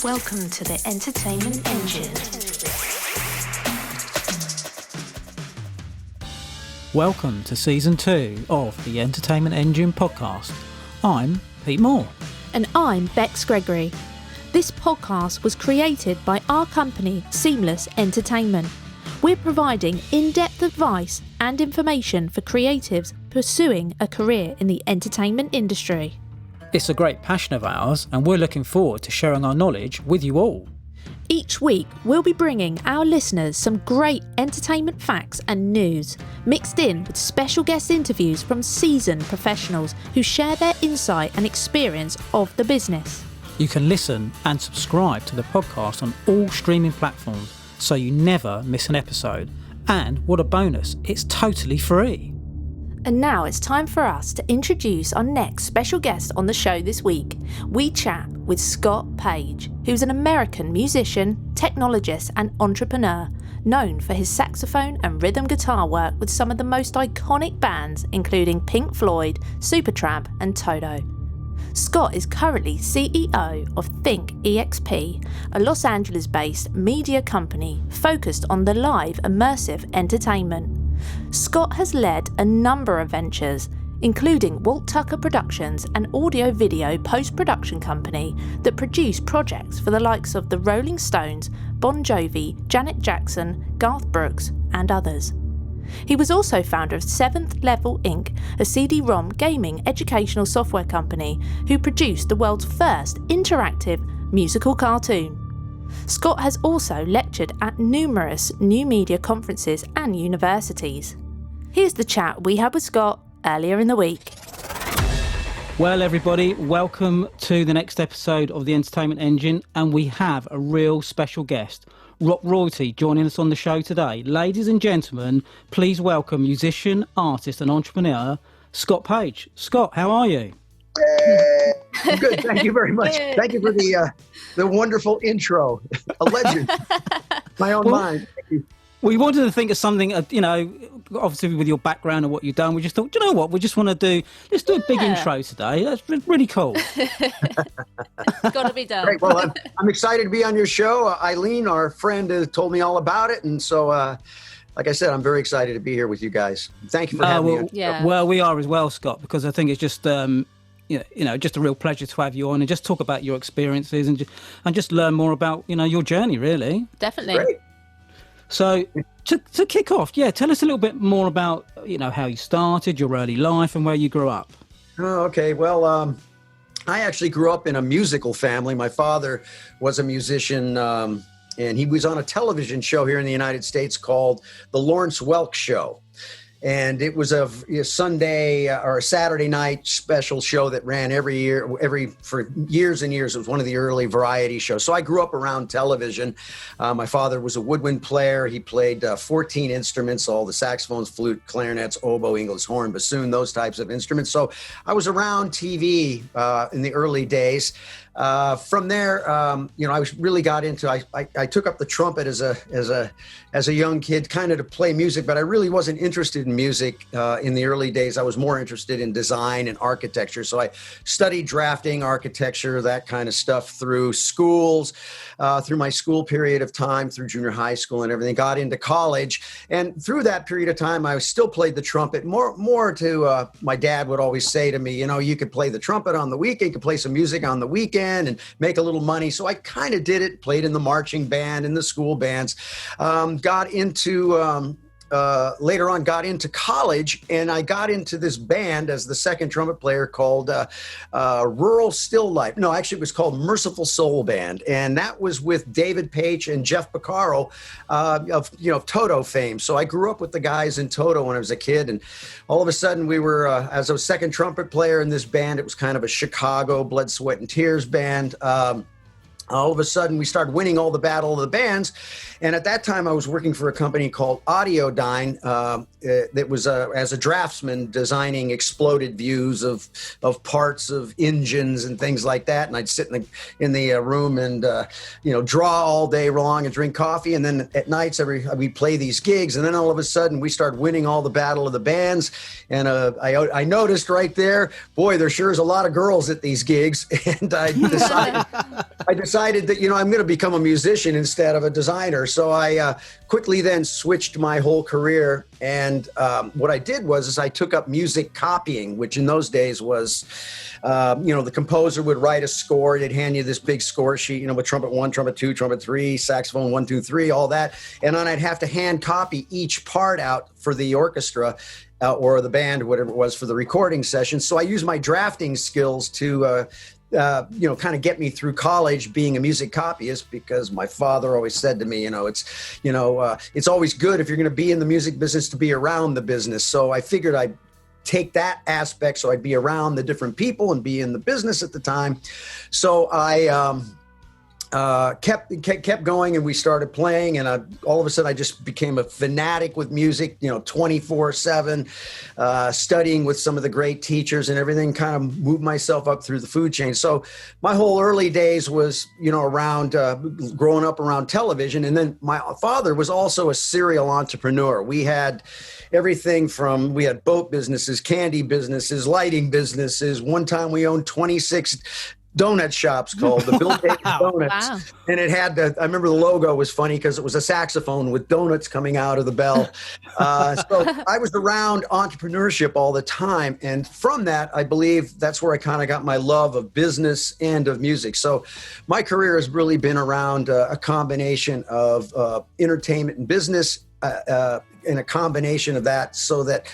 Welcome to the Entertainment Engine. Welcome to Season 2 of the Entertainment Engine podcast. I'm Pete Moore. And I'm Bex Gregory. This podcast was created by our company, Seamless Entertainment. We're providing in-depth advice and information for creatives pursuing a career in the entertainment industry. It's a great passion of ours, and we're looking forward to sharing our knowledge with you all. Each week, we'll be bringing our listeners some great entertainment facts and news, mixed in with special guest interviews from seasoned professionals who share their insight and experience of the business. You can listen and subscribe to the podcast on all streaming platforms, so you never miss an episode. And what a bonus, it's totally free. And now it's time for us to introduce our next special guest on the show this week. We chat with Scott Page, who's an American musician, technologist and entrepreneur, known for his saxophone and rhythm guitar work with some of the most iconic bands, including Pink Floyd, Supertramp and Toto. Scott is currently CEO of Think EXP, a Los Angeles-based media company focused on the live immersive entertainment. Scott has led a number of ventures, including Walt Tucker Productions, an audio-video post-production company that produced projects for the likes of the Rolling Stones, Bon Jovi, Janet Jackson, Garth Brooks, and others. He was also founder of Seventh Level Inc., a CD-ROM gaming educational software company who produced the world's first interactive musical cartoon. Scott has also lectured at numerous new media conferences and universities. Here's the chat we had with Scott earlier in the week. Well, everybody, welcome to the next episode of the Entertainment Engine, and we have a real special guest, rock royalty, joining us on the show today. Ladies and gentlemen, please welcome musician, artist and entrepreneur, Scott Page. Scott, how are you? Hey, good. Thank you very much. Thank you for the wonderful intro. A legend. My own mind. Thank you. We wanted to think of something, obviously with your background and what you've done, we just thought, you know what, we just want to let's do a big intro today. That's really cool. Got to be done. Great. Well, I'm excited to be on your show. Eileen, our friend, told me all about it. And so, like I said, I'm very excited to be here with you guys. Thank you for having me on. Yeah. Well, we are as well, Scott, because I think it's just, just a real pleasure to have you on and just talk about your experiences and just learn more about, your journey, really. Definitely. Great. So to kick off, tell us a little bit more about, how you started, your early life and where you grew up. Oh, okay. Well, I actually grew up in a musical family. My father was a musician, and he was on a television show here in the United States called The Lawrence Welk Show. And it was a Sunday or a Saturday night special show that ran for years and years. It was one of the early variety shows. So I grew up around television. My father was a woodwind player. He played 14 instruments, all the saxophones, flute, clarinets, oboe, English horn, bassoon, those types of instruments. So I was around TV in the early days. From there, I really got into. I took up the trumpet as a young kid, kind of to play music, but I really wasn't interested in music in the early days. I was more interested in design and architecture. So I studied drafting, architecture, that kind of stuff through schools, through my school period of time, through junior high school and everything. Got into college, and through that period of time, I still played the trumpet. More to my dad would always say to me, you could play the trumpet on the weekend, you could play some music on the weekend and make a little money. So I kind of did it, played in the marching band, in the school bands, later on got into college, and I got into this band as the second trumpet player called Rural Still Life. No, actually it was called Merciful Soul Band. And that was with David Page and Jeff Porcaro of Toto fame. So I grew up with the guys in Toto when I was a kid. And all of a sudden we were, as a second trumpet player in this band, it was kind of a Chicago blood, sweat and tears band. All of a sudden, we started winning all the Battle of the Bands. And at that time, I was working for a company called Audiodyne that was as a draftsman designing exploded views of parts of engines and things like that. And I'd sit in the room and, draw all day long and drink coffee. And then at nights, we'd play these gigs. And then all of a sudden, we started winning all the Battle of the Bands. And I noticed right there, boy, there sure is a lot of girls at these gigs. And I decided I decided that, I'm going to become a musician instead of a designer. So I quickly then switched my whole career. And what I did was I took up music copying, which in those days was, the composer would write a score. They'd hand you this big score sheet, with trumpet 1, trumpet 2, trumpet 3, saxophone 1, 2, 3, all that. And then I'd have to hand copy each part out for the orchestra or the band, whatever it was, for the recording session. So I used my drafting skills to kind of get me through college being a music copyist, because my father always said to me, it's always good if you're going to be in the music business to be around the business. So I figured I'd take that aspect so I'd be around the different people and be in the business at the time. So I kept going, and we started playing, and all of a sudden I just became a fanatic with music, 24/7, studying with some of the great teachers and everything, kind of moved myself up through the food chain. So my whole early days was, around growing up around television. And then my father was also a serial entrepreneur. We had everything from, we had boat businesses, candy businesses, lighting businesses. One time we owned 26 donut shops called the Bill Davis Donuts. Wow. And it had I remember the logo was funny because it was a saxophone with donuts coming out of the bell. So I was around entrepreneurship all the time. And from that, I believe that's where I kind of got my love of business and of music. So my career has really been around a combination of entertainment and business, and a combination of that, so that,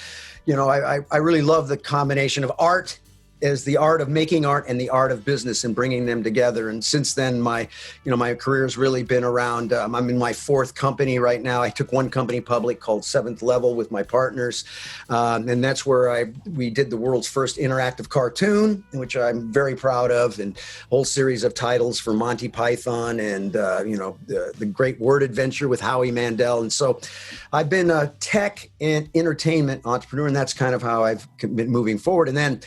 I really love the combination of art as the art of making art and the art of business and bringing them together. And since then, my career has really been around, I'm in my fourth company right now. I took one company public called Seventh Level with my partners. And that's where we did the world's first interactive cartoon, which I'm very proud of, and a whole series of titles for Monty Python and, the Great Word Adventure with Howie Mandel. And so I've been a tech and entertainment entrepreneur, and that's kind of how I've been moving forward. And then,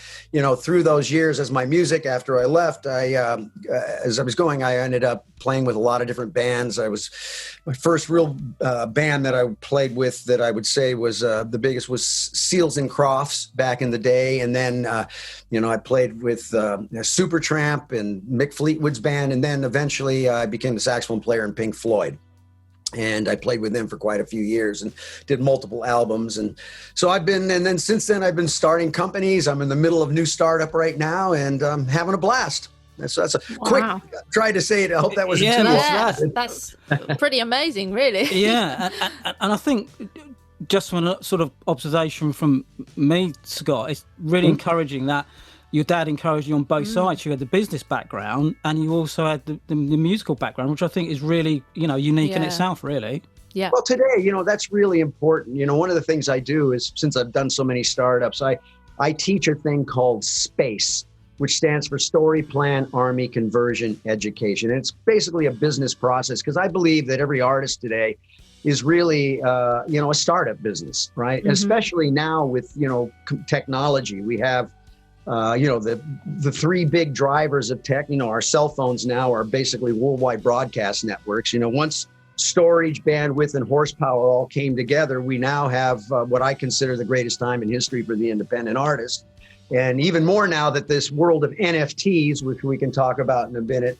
through those years, as my music, after I left, as I was going, I ended up playing with a lot of different bands. My first real band that I played with that I would say was the biggest was Seals and Crofts back in the day. And then, I played with Supertramp and Mick Fleetwood's band. And then eventually I became the saxophone player in Pink Floyd. And I played with them for quite a few years and did multiple albums. And so and then since then I've been starting companies. I'm in the middle of a new startup right now, and I'm having a blast. That's a quick, try to say it. I hope that was That's pretty amazing, really. Yeah. And I think just from a sort of observation from me, Scott, it's really encouraging that your dad encouraged you on both sides. You had the business background, and you also had the musical background, which I think is really, unique in itself, really. Yeah. Well, today, that's really important. One of the things I do is, since I've done so many startups, I teach a thing called SPACE, which stands for Story, Plan, Army, Conversion, Education. And it's basically a business process, because I believe that every artist today is really, a startup business, right? Mm-hmm. Especially now with, technology. We have the three big drivers of tech. Our cell phones now are basically worldwide broadcast networks. Once storage, bandwidth, and horsepower all came together, we now have what I consider the greatest time in history for the independent artist. And even more now that this world of NFTs, which we can talk about in a minute,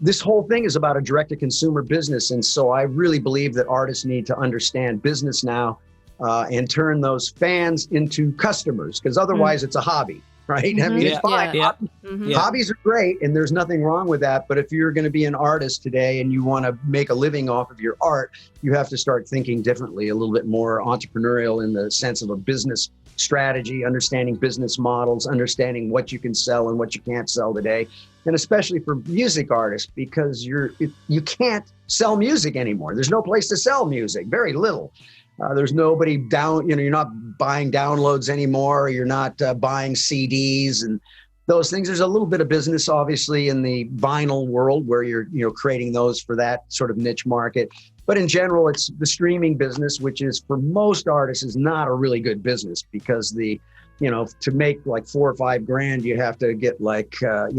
this whole thing is about a direct-to-consumer business. And so I really believe that artists need to understand business now and turn those fans into customers, because otherwise it's a hobby. Right? Mm-hmm. I mean, it's fine. Yeah. Hobbies are great, and there's nothing wrong with that. But if you're going to be an artist today and you want to make a living off of your art, you have to start thinking differently, a little bit more entrepreneurial in the sense of a business strategy, understanding business models, understanding what you can sell and what you can't sell today. And especially for music artists, because you can't sell music anymore. There's no place to sell music, very little. There's nobody you're not buying downloads anymore. You're not buying CDs and those things. There's a little bit of business, obviously, in the vinyl world where you're, creating those for that sort of niche market. But in general, it's the streaming business, which is for most artists is not a really good business, because to make like $4 or $5 grand, you have to get like, 1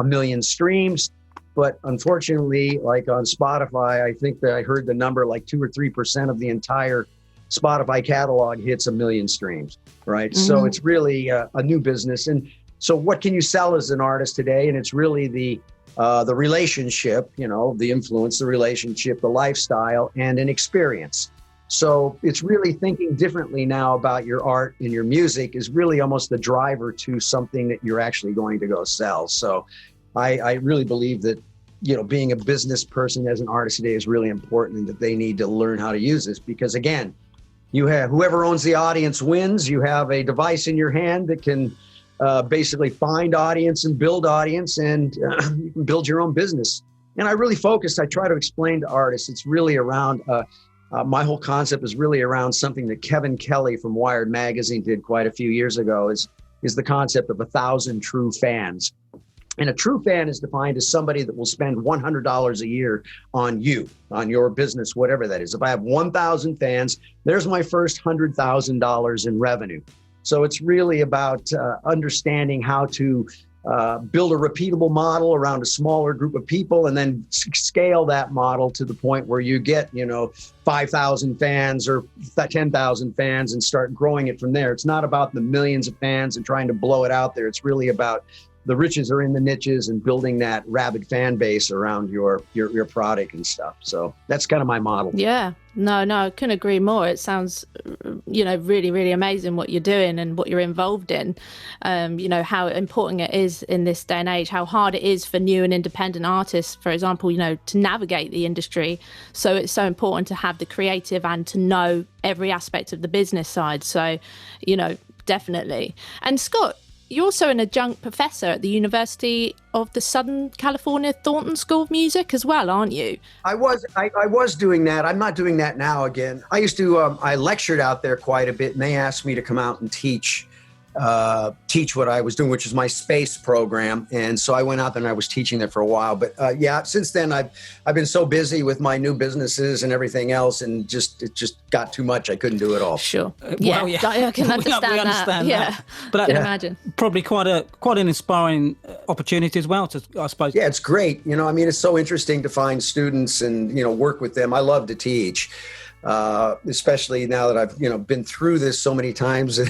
million streams. But unfortunately, like on Spotify, I think that I heard the number like 2 or 3% of the entire Spotify catalog hits 1 million streams, right? Mm-hmm. So it's really a new business. And so what can you sell as an artist today? And it's really the the relationship, the influence, the relationship, the lifestyle, and an experience. So it's really thinking differently now about your art and your music is really almost the driver to something that you're actually going to go sell. So I really believe that, being a business person as an artist today is really important, and that they need to learn how to use this, because again, you have whoever owns the audience wins. You have a device in your hand that can basically find audience and build audience, and you can build your own business. And I really I try to explain to artists, it's really around, my whole concept is really around something that Kevin Kelly from Wired Magazine did quite a few years ago, is the concept of 1,000 true fans. And a true fan is defined as somebody that will spend $100 a year on you, on your business, whatever that is. If I have 1,000 fans, there's my first $100,000 in revenue. So it's really about understanding how to build a repeatable model around a smaller group of people, and then scale that model to the point where you get, 5,000 fans or 10,000 fans and start growing it from there. It's not about the millions of fans and trying to blow it out there. It's really about the riches are in the niches and building that rabid fan base around your product and stuff. So that's kind of my model. Yeah, no, I couldn't agree more. It sounds, really, really amazing what you're doing and what you're involved in. How important it is in this day and age, how hard it is for new and independent artists, for example, to navigate the industry. So it's so important to have the creative and to know every aspect of the business side. So, definitely. And Scott, you're also an adjunct professor at the University of the Southern California Thornton School of Music as well, aren't you? I was doing that. I'm not doing that now again. I used to, I lectured out there quite a bit, and they asked me to come out and teach what I was doing, which is my space program. And so I went out there and I was teaching there for a while. But since then I've been so busy with my new businesses and everything else, and it just got too much. I couldn't do it all. Sure. I can understand that. Yeah. But I can imagine. Probably quite an inspiring opportunity as well, I suppose. Yeah, it's great. It's so interesting to find students and, work with them. I love to teach. Especially now that I've, been through this so many times and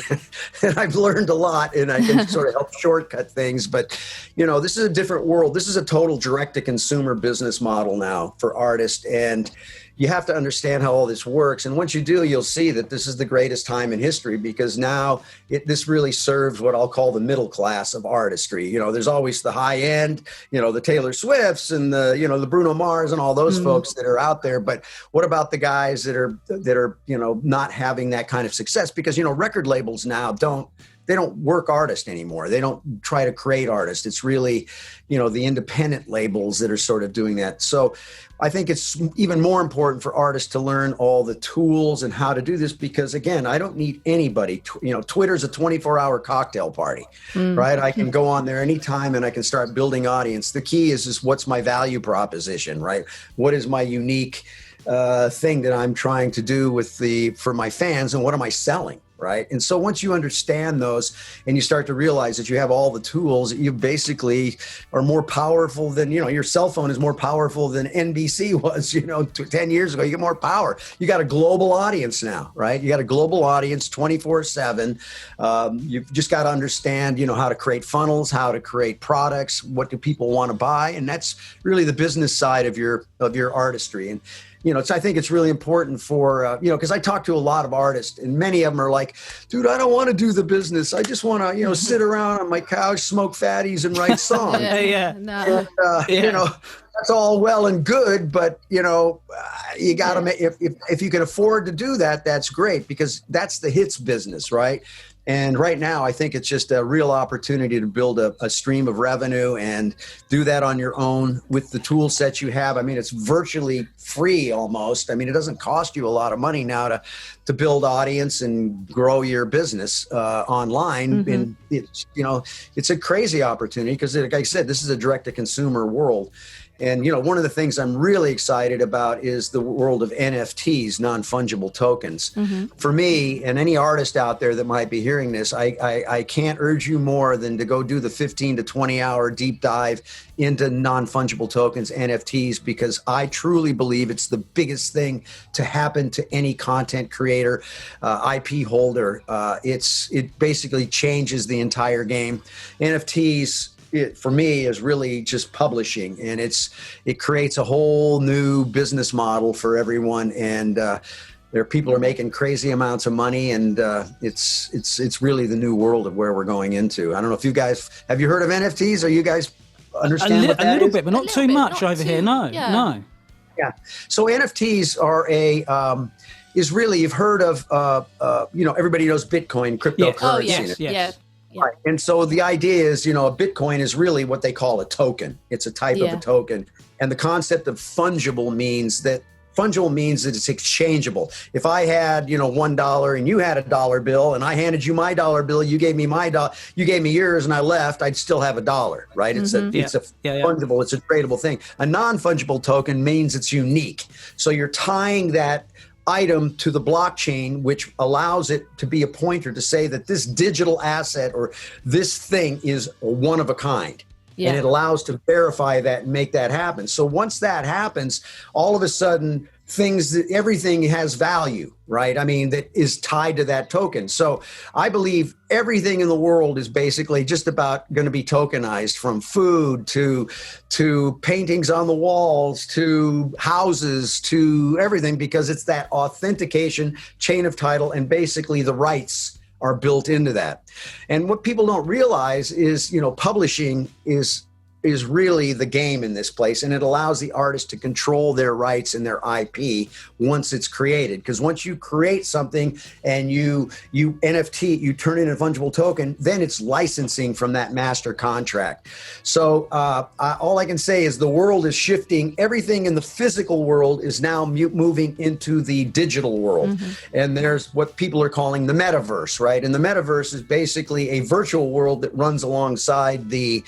I've learned a lot, and I can sort of help shortcut things. But, this is a different world. This is a total direct to consumer business model now for artists. And you have to understand how all this works. And once you do, you'll see that this is the greatest time in history, because now this really serves what I'll call the middle class of artistry. There's always the high end, the Taylor Swifts and the Bruno Mars and all those folks that are out there. But what about the guys that are not having that kind of success? Because, record labels now they don't work artists anymore. They don't try to create artists. It's really, the independent labels that are sort of doing that. So I think it's even more important for artists to learn all the tools and how to do this, because again, I don't need anybody. Twitter's a 24-hour cocktail party, right? I can go on there anytime and I can start building audience. The key is what's my value proposition, right? What is my unique thing that I'm trying to do for my fans, and what am I selling? Right. And so once you understand those and you start to realize that you have all the tools, you basically are more powerful than, your cell phone is more powerful than NBC was, 10 years ago. You get more power. You got a global audience now, right? You got a global audience 24/7. You've just got to understand, how to create funnels, how to create products, what do people want to buy? And that's really the business side of your artistry. And I think it's really important for, because I talk to a lot of artists, and many of them are like, dude, I don't want to do the business. I just want to, sit around on my couch, smoke fatties, and write songs. No. And, that's all well and good, but, you got to if you can afford to do that, that's great, because that's the hits business, right? And right now, I think it's just a real opportunity to build a stream of revenue and do that on your own with the tool sets you have. I mean, it's virtually free almost. I mean, it doesn't cost you a lot of money now to build audience and grow your business online. And it's a crazy opportunity because, like I said, this is a direct-to-consumer world. And, one of the things I'm really excited about is the world of NFTs, non-fungible tokens. For me, and any artist out there that might be hearing this, I can't urge you more than to go do the 15 to 20 hour deep dive into non-fungible tokens, NFTs, because I truly believe it's the biggest thing to happen to any content creator, IP holder. It basically changes the entire game. NFTs it for me is really just publishing, and it creates a whole new business model for everyone. And people are making crazy amounts of money, and it's really the new world of where we're going into. I don't know if you guys have you heard of NFTs? Are you guys understand what that a little is? bit, but not too much over here. No. Yeah. So NFTs are is really, you've heard of, everybody knows Bitcoin, cryptocurrency. Yes. Yeah. Right. And so the idea is, a Bitcoin is really what they call a token. It's a type of a token. And the concept of fungible means that it's exchangeable. If I had, $1 and you had a dollar bill and I handed you my dollar bill, you gave me you gave me yours and I left, I'd still have a dollar, right? It's a fungible, it's a tradable thing. A non-fungible token means it's unique. So you're tying that item to the blockchain, which allows it to be a pointer to say that this digital asset or this thing is one of a kind. Yeah. And it allows to verify that and make that happen. So once that happens, all of a sudden everything has value, right? I mean, that is tied to that token. So I believe everything in the world is basically just about going to be tokenized, from food to paintings on the walls, to houses, to everything, because it's that authentication chain of title, and basically the rights are built into that. And what people don't realize is, publishing is really the game in this place, and it allows the artist to control their rights and their IP once it's created. Because once you create something and you NFT, you turn it into a fungible token, then it's licensing from that master contract. So all I can say is the world is shifting. Everything in the physical world is now moving into the digital world. Mm-hmm. And there's what people are calling the metaverse, right? And the metaverse is basically a virtual world that runs alongside the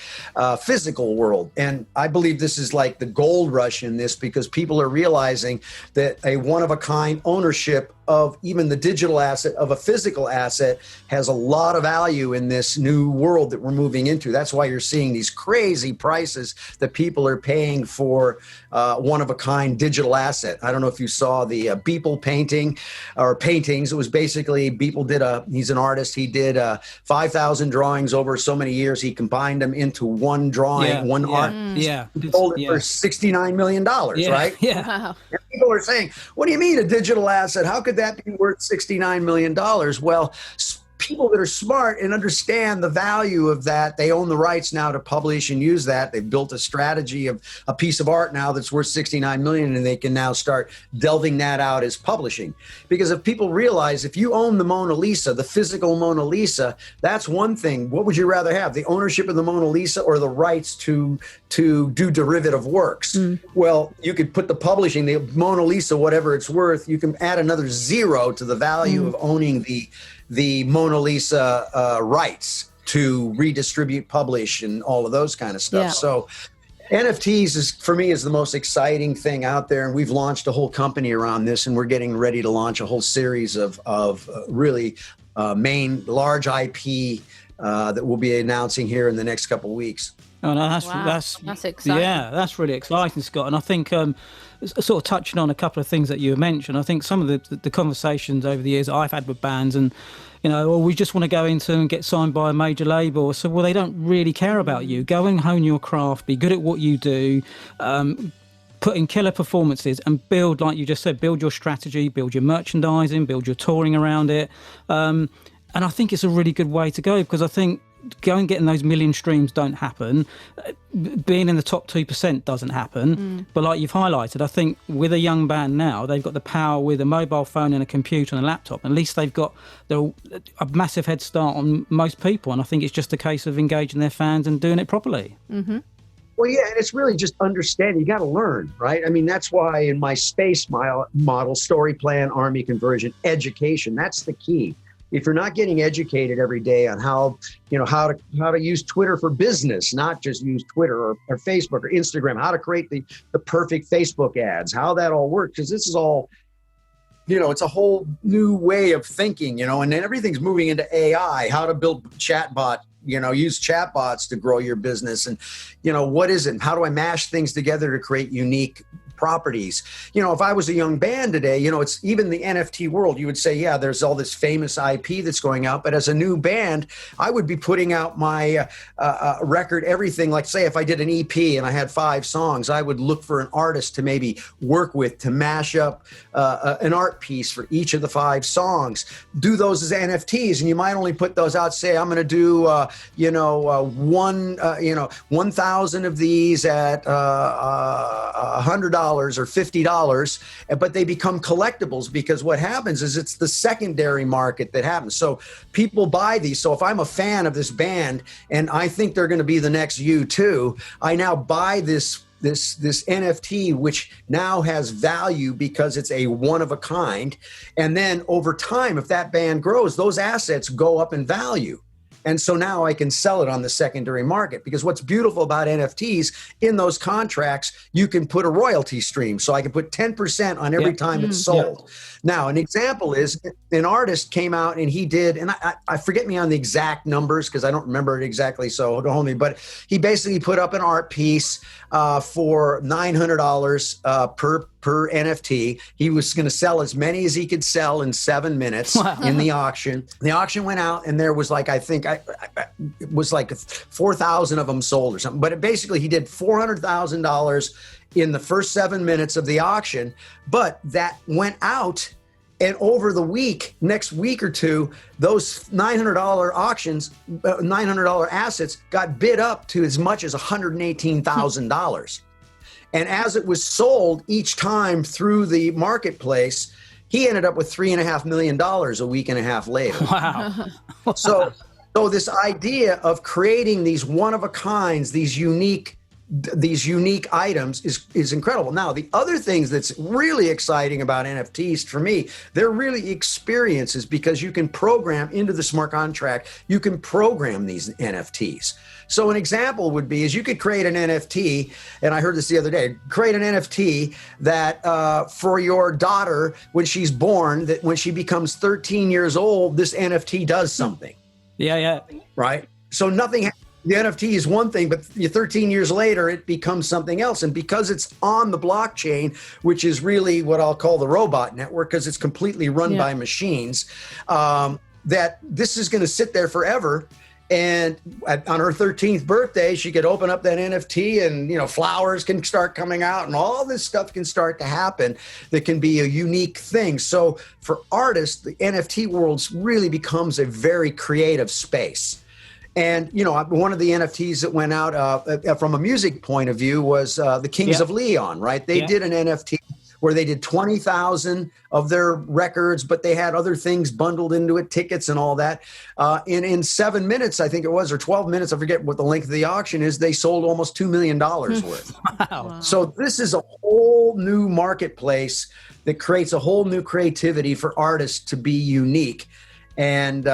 physical world. And I believe this is like the gold rush in this, because people are realizing that a one-of-a-kind ownership of even the digital asset of a physical asset has a lot of value in this new world that we're moving into. That's why you're seeing these crazy prices that people are paying for one-of-a-kind digital asset. I don't know if you saw the Beeple painting or paintings. It was basically he's an artist. He did 5,000 drawings over so many years. He combined them into one drawing, art. Yeah. He sold it for $69 million, right? Yeah. Wow. And people are saying, what do you mean a digital asset? How could that be worth $69 million? Well, people that are smart and understand the value of that, they own the rights now to publish and use that. They've built a strategy of a piece of art now that's worth $69 million, and they can now start delving that out as publishing. Because if people realize, if you own the Mona Lisa, the physical Mona Lisa, that's one thing. What would you rather have, the ownership of the Mona Lisa or the rights to do derivative works? Well, you could put the publishing, the Mona Lisa, whatever it's worth, you can add another zero to the value of owning the Mona Lisa rights to redistribute, publish, and all of those kind of stuff. Yeah. So NFTs for me is the most exciting thing out there. And we've launched a whole company around this, and we're getting ready to launch a whole series of really large IP that we'll be announcing here in the next couple of weeks. Oh, no, that's exciting. Yeah, that's really exciting, Scott. And I think sort of touching on a couple of things that you mentioned, I think some of the conversations over the years I've had with bands, and we just want to go into and get signed by a major label. So, well, they don't really care about you. Go and hone your craft, be good at what you do, put in killer performances, and build, like you just said, build your strategy, build your merchandising, build your touring around it. And I think it's a really good way to go, because I think going getting those million streams don't happen. Being in the top 2% doesn't happen. But like you've highlighted, I think with a young band now, they've got the power with a mobile phone and a computer and a laptop. At least they've got a massive head start on most people. And I think it's just a case of engaging their fans and doing it properly. Mm-hmm. Well, yeah, and it's really just understanding. You got to learn, right? I mean, that's why in my space model, story plan, army conversion, education, that's the key. If you're not getting educated every day on how to use Twitter for business, not just use Twitter or Facebook or Instagram, how to create the perfect Facebook ads, how that all works, because this is all, it's a whole new way of thinking, and then everything's moving into AI, how to build chatbot, use chatbots to grow your business. And, what is it? How do I mash things together to create unique properties. If I was a young band today, it's even the NFT world, you would say, yeah, there's all this famous IP that's going out. But as a new band, I would be putting out my record, everything. Like, say, if I did an EP and I had 5 songs, I would look for an artist to maybe work with to mash up an art piece for each of the 5 songs, do those as NFTs. And you might only put those out, say, I'm going to do, 1,000 of these at $100 or $50, but they become collectibles because what happens is it's the secondary market that happens. So people buy these. So if I'm a fan of this band and I think they're going to be the next U2, I now buy this NFT, which now has value because it's a one of a kind. And then over time, if that band grows, those assets go up in value. And so now I can sell it on the secondary market, because what's beautiful about NFTs, in those contracts, you can put a royalty stream. So I can put 10% on every time it's sold. Now, an example is an artist came out and he did, and I forget me on the exact numbers because I don't remember it exactly, so don't hold me, but he basically put up an art piece for $900 per NFT. He was going to sell as many as he could sell in 7 minutes in the auction. The auction went out and there was like, I think it was like 4,000 of them sold or something. But basically he did $400,000 in the first 7 minutes of the auction. But that went out, and over the next week or two, those $900 auctions, $900 assets got bid up to as much as $118,000. And as it was sold each time through the marketplace, he ended up with $3.5 million a week and a half later. Wow. So this idea of creating these one-of-a-kinds, these unique items is incredible. Now, the other things that's really exciting about NFTs for me, they're really experiences, because you can program into the smart contract, you can program these NFTs. So an example would be is you could create an NFT, and I heard this the other day, create an NFT that for your daughter when she's born, that when she becomes 13 years old, this NFT does something. Yeah. Right? So the NFT is one thing, but 13 years later, it becomes something else. And because it's on the blockchain, which is really what I'll call the robot network, because it's completely run by machines, that this is going to sit there forever. And on her 13th birthday, she could open up that NFT and, flowers can start coming out and all this stuff can start to happen that can be a unique thing. So for artists, the NFT world really becomes a very creative space. And, one of the NFTs that went out from a music point of view was the Kings of Leon, right? They did an NFT where they did 20,000 of their records, but they had other things bundled into it, tickets and all that. In 7 minutes, I think it was, or 12 minutes, I forget what the length of the auction is, they sold almost $2 million worth. Wow. So this is a whole new marketplace that creates a whole new creativity for artists to be unique and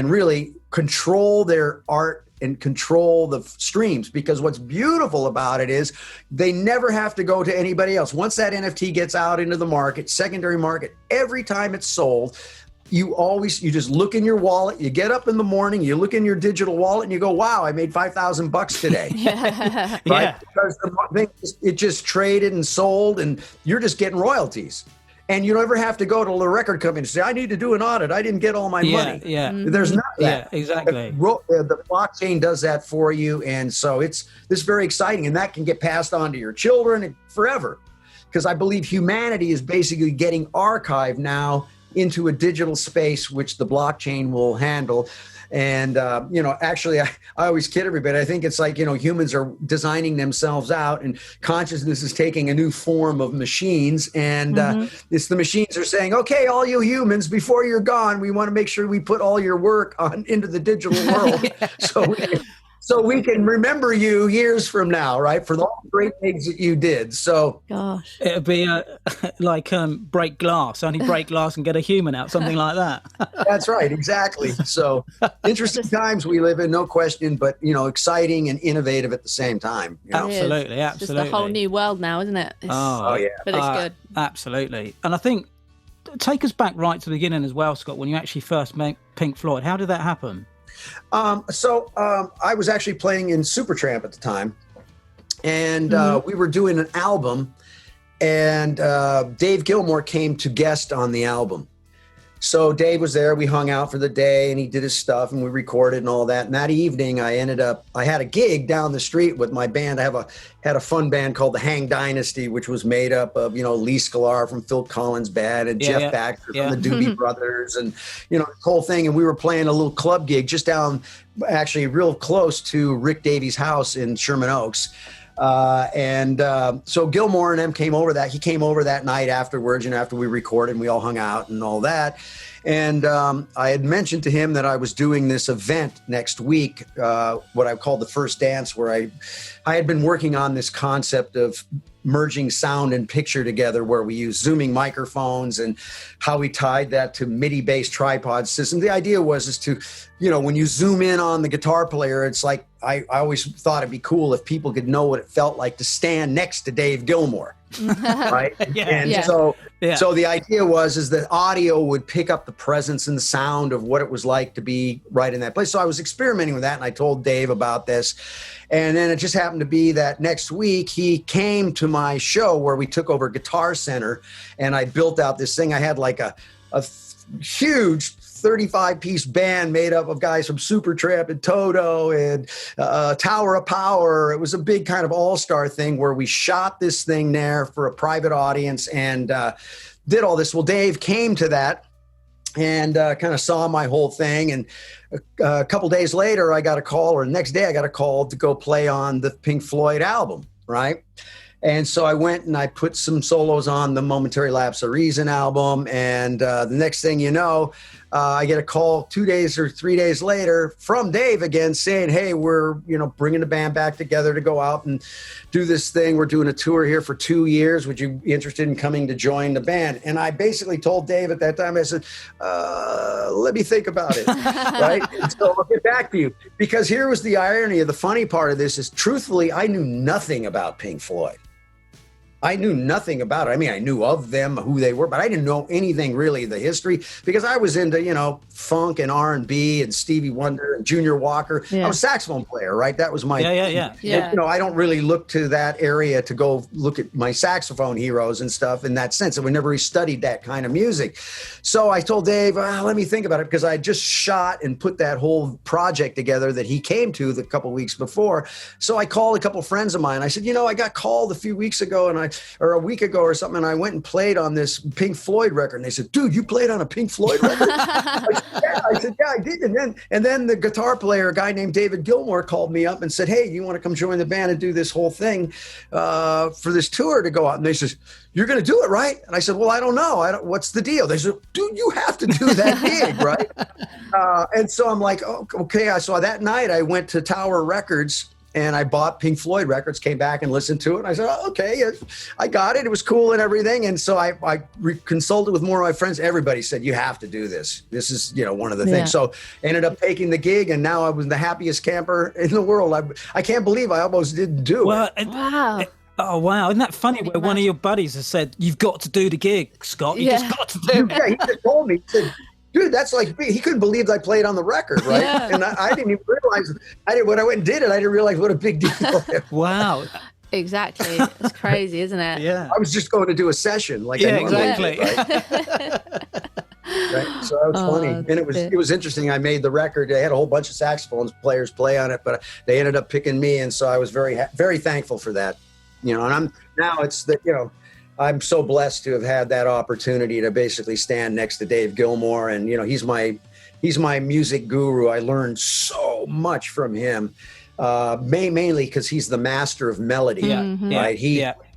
really control their art and control the streams, because what's beautiful about it is they never have to go to anybody else. Once that NFT gets out into the market, secondary market, every time it's sold, you just look in your wallet, you get up in the morning, you look in your digital wallet and you go, wow, I made $5,000 today. Right? Yeah. Because it just traded and sold and you're just getting royalties. And you never have to go to the record company and say, I need to do an audit. I didn't get all my money. Yeah. There's none of that. Yeah, exactly. The blockchain does that for you. And so it's very exciting. And that can get passed on to your children forever. Because I believe humanity is basically getting archived now into a digital space, which the blockchain will handle. And, actually, I always kid everybody. I think it's like, humans are designing themselves out and consciousness is taking a new form of machines. And it's the machines are saying, okay, all you humans, before you're gone, we want to make sure we put all your work into the digital world. So we can remember you years from now, right? For all the great things that you did. So Gosh. It'd be like break glass, only break glass and get a human out, something like that. That's right, exactly. So interesting times we live in, no question, but exciting and innovative at the same time. Absolutely. It's just a whole new world now, isn't it? Oh yeah. But it's good. Absolutely. And I think, take us back right to the beginning as well, Scott, when you actually first met Pink Floyd. How did that happen? I was actually playing in Supertramp at the time, and we were doing an album, and Dave Gilmour came to guest on the album. So Dave was there. We hung out for the day, and he did his stuff, and we recorded and all that. And that evening, I had a gig down the street with my band. I had a fun band called the Hang Dynasty, which was made up of, Lee Sklar from Phil Collins' band and Jeff Baxter from the Doobie Brothers, and the whole thing. And we were playing a little club gig just down, actually real close to Rick Davies' house in Sherman Oaks. So Gilmour and them came over that. He came over that night afterwards, and after we recorded, and we all hung out and all that. And I had mentioned to him that I was doing this event next week, what I called the First Dance, where I had been working on this concept of merging sound and picture together, where we use zooming microphones and how we tied that to MIDI-based tripod system. The idea was to, when you zoom in on the guitar player, it's like, I always thought it'd be cool if people could know what it felt like to stand next to Dave Gilmour, right? So the idea is that audio would pick up the presence and the sound of what it was like to be right in that place. So I was experimenting with that, and I told Dave about this. And then it just happened to be that next week he came to my show where we took over Guitar Center, and I built out this thing. I had like a huge 35-piece band made up of guys from Supertramp and Toto and Tower of Power. It was a big kind of all-star thing where we shot this thing there for a private audience and did all this. Well, Dave came to that and kind of saw my whole thing. And a couple days later, I got a call, or the next day I got a call to go play on the Pink Floyd album, right? And so I went and I put some solos on the Momentary Lapse of Reason album. And the next thing you know, I get a call 2 days or 3 days later from Dave again saying, hey, we're, bringing the band back together to go out and do this thing. We're doing a tour here for 2 years. Would you be interested in coming to join the band? And I basically told Dave at that time, I said, let me think about it, right? And so I'll get back to you. Because here was the irony of the funny part of this is, truthfully, I knew nothing about Pink Floyd. I knew nothing about it. I mean, I knew of them, who they were, but I didn't know anything really of the history, because I was into, funk and R&B and Stevie Wonder and Junior Walker. Yeah. I was a saxophone player, right? That was my, and, I don't really look to that area to go look at my saxophone heroes and stuff in that sense. And we never really studied that kind of music. So I told Dave, let me think about it, because I just shot and put that whole project together that he came to the couple weeks before. So I called a couple friends of mine. I said, I got called a few weeks ago or a week ago or something, and I went and played on this Pink Floyd record. And they said, dude, you played on a Pink Floyd record? I said, yeah, I did. And then the guitar player, a guy named David Gilmour, called me up and said, hey, you want to come join the band and do this whole thing for this tour to go out? And they said, you're going to do it, right? And I said, well, I don't know. What's the deal? They said, dude, you have to do that gig, right? And so I'm like, oh, okay. So that night I went to Tower Records and I bought Pink Floyd records, came back and listened to it. And I said, oh, okay, I got it. It was cool and everything. And so I consulted with more of my friends. Everybody said, you have to do this. This is, one of the things. So ended up taking the gig, and now I was the happiest camper in the world. I can't believe I almost didn't do it. Wow. Oh, wow. Isn't that funny where one of your buddies has said, you've got to do the gig, Scott. You just got to do it. Yeah, he just told me, he said, dude, that's like, he couldn't believe I played on the record, right? Yeah. And I didn't even realize, when I went and did it, I didn't realize what a big deal it was. Wow. Exactly. It's crazy, isn't it? Yeah. I was just going to do a session. Exactly. Did, right? Right? So that was funny. And it was interesting. I made the record. They had a whole bunch of saxophone players play on it, but they ended up picking me. And so I was very, very thankful for that. And I'm so blessed to have had that opportunity to basically stand next to Dave Gilmour, and he's my music guru. I learned so much from him, mainly because he's the master of melody, right?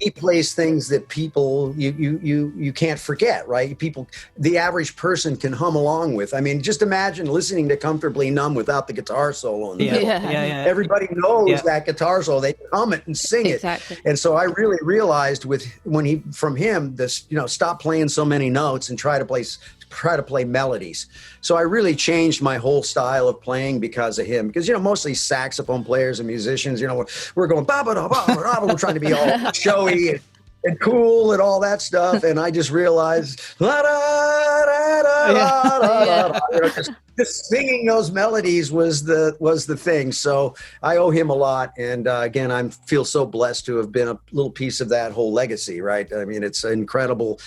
He plays things that people you can't forget, right? The average person can hum along with. I mean, just imagine listening to Comfortably Numb without the guitar solo in the middle. Everybody knows that guitar solo. They hum it and sing it. And so I really realized from him this, stop playing so many notes and try to play melodies. So I really changed my whole style of playing because of him. Because mostly saxophone players and musicians, we're going ba ba da ba ba da. We're trying to be all showy and cool and all that stuff. And I just realized, la da da Just singing those melodies was the thing. So I owe him a lot. And again, I feel so blessed to have been a little piece of that whole legacy, right? I mean, it's an incredible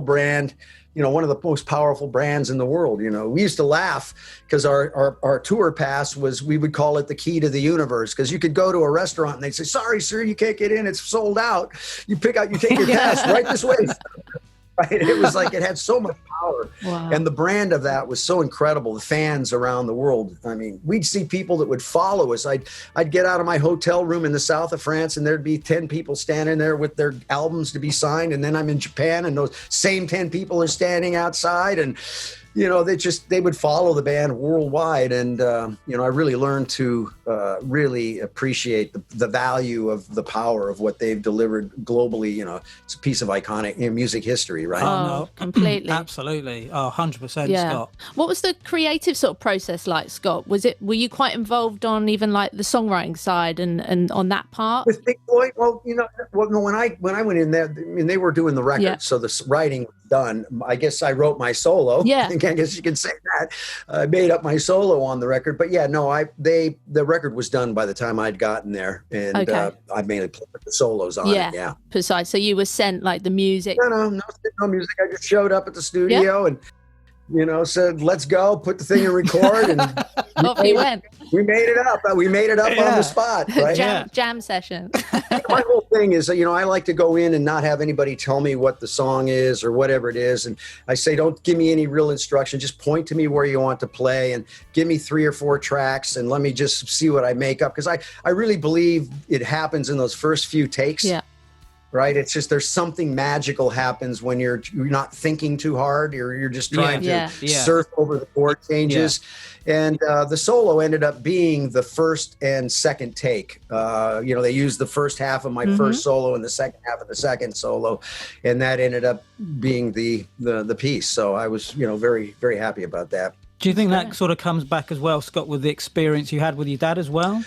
brand. One of the most powerful brands in the world. We used to laugh because our tour pass we would call it the key to the universe, because you could go to a restaurant and they'd say, sorry, sir, you can't get in. It's sold out. You take your pass right this way. Right? It was like it had so much power. Wow. And the brand of that was so incredible. The fans around the world. I mean, we'd see people that would follow us. I'd get out of my hotel room in the south of France and there'd be 10 people standing there with their albums to be signed. And then I'm in Japan and those same 10 people are standing outside. And they would follow the band worldwide. And, I really learned to really appreciate the value of the power of what they've delivered globally. It's a piece of iconic music history, right? Oh, no. Completely. Absolutely. Oh, 100%, yeah. Scott. What was the creative sort of process like, Scott? Were you quite involved on even like the songwriting side and on that part? With Pink Floyd, when I went in there, they were doing the record, yeah. So the writing was done. I guess I wrote my solo. Yeah. I guess you can say that. I made up my solo on the record, but yeah, no, the record was done by the time I'd gotten there, and okay. I mainly played the solos on it. Yeah, precise. So you were sent like the music. No music. I just showed up at the studio and said, let's go, put the thing in record, and off you went. We made it up. We made it up on the spot, right? Jam session. My whole thing is, I like to go in and not have anybody tell me what the song is or whatever it is. And I say, don't give me any real instruction. Just point to me where you want to play and give me 3 or 4 tracks and let me just see what I make up. Because I really believe it happens in those first few takes. Yeah. Right? It's just there's something magical happens when you're not thinking too hard. You're just trying to surf over the chord changes. Yeah. And the solo ended up being the first and second take. They used the first half of my first solo and the second half of the second solo. And that ended up being the piece. So I was, very, very happy about that. Do you think that sort of comes back as well, Scott, with the experience you had with your dad as well?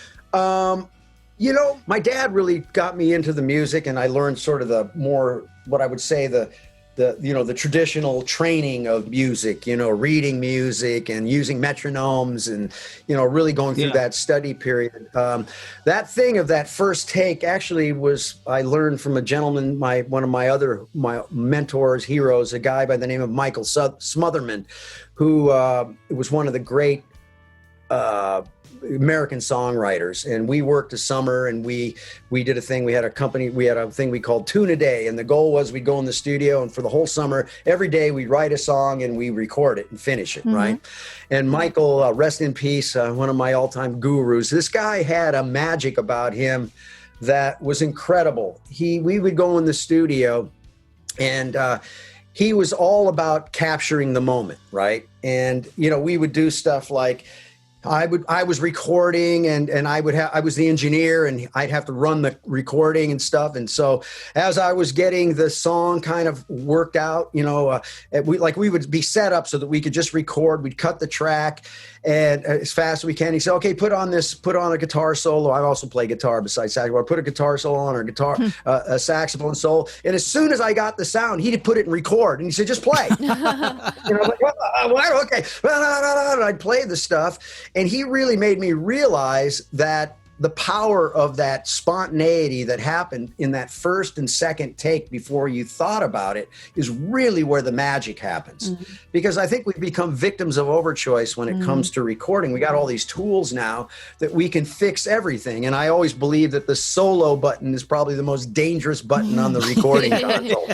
My dad really got me into the music, and I learned sort of the more, what I would say, the traditional training of music, reading music and using metronomes and, really going through that study period. That thing of that first take actually I learned from a gentleman, one of my mentors, heroes, a guy by the name of Michael Smotherman, who was one of the great American songwriters, and we worked a summer and we did a thing. We had a thing we called Tune a Day, and the goal was we'd go in the studio and for the whole summer, every day we'd write a song and we record it and finish it, right? And Michael, rest in peace, one of my all-time gurus. This guy had a magic about him that was incredible. We would go in the studio and he was all about capturing the moment, right? And we would do stuff like I was recording and I was the engineer and I'd have to run the recording and stuff. And so as I was getting the song kind of worked out, we would be set up so that we could just record. We'd cut the track and as fast as we can. He said, okay, put on a guitar solo. I also play guitar besides saxophone. Put a guitar solo on, or a saxophone solo. And as soon as I got the sound, he'd put it in record and he said, just play. Okay. And I'd play the stuff. And he really made me realize that the power of that spontaneity that happened in that first and second take before you thought about it is really where the magic happens. Because I think we've become victims of overchoice when it comes to recording. We got all these tools now that we can fix everything. And I always believe that the solo button is probably the most dangerous button on the recording console.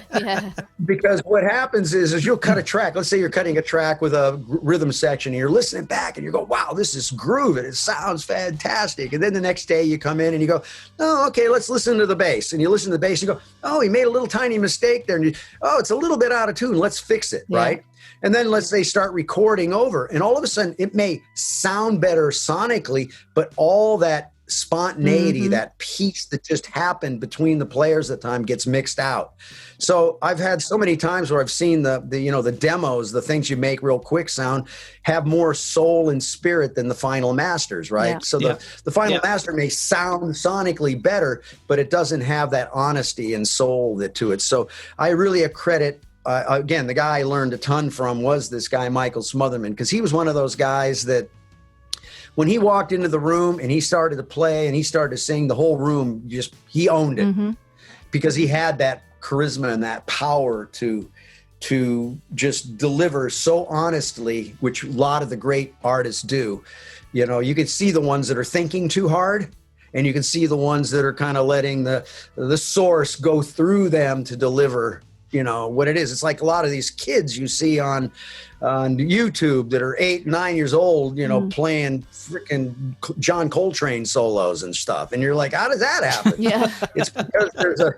Because what happens is you'll cut a track. Let's say you're cutting a track with a rhythm section and you're listening back and you go, wow, this is grooving. It sounds fantastic. And then the next day you come in and you go, oh, okay, let's listen to the bass. And you listen to the bass and you go, oh, he made a little tiny mistake there. And it's a little bit out of tune. Let's fix it, right? And then let's say start recording over. And all of a sudden it may sound better sonically, but all that spontaneity, that piece that just happened between the players at the time gets mixed out. So I've had so many times where I've seen the demos, the things you make real quick sound, have more soul and spirit than the final masters, right? Yeah. So the final master may sound sonically better, but it doesn't have that honesty and soul to it. So I really accredit again, the guy I learned a ton from was this guy, Michael Smotherman, because he was one of those guys that when he walked into the room and he started to play and he started to sing, the whole room he owned it because he had that charisma and that power to just deliver so honestly, which a lot of the great artists do. You know, you can see the ones that are thinking too hard, and you can see the ones that are kind of letting the source go through them to deliver, you know, what it is. It's like a lot of these kids you see on YouTube that are 8, 9 years old, you know, playing freaking John Coltrane solos and stuff. And you're like, how does that happen? It's because there's a,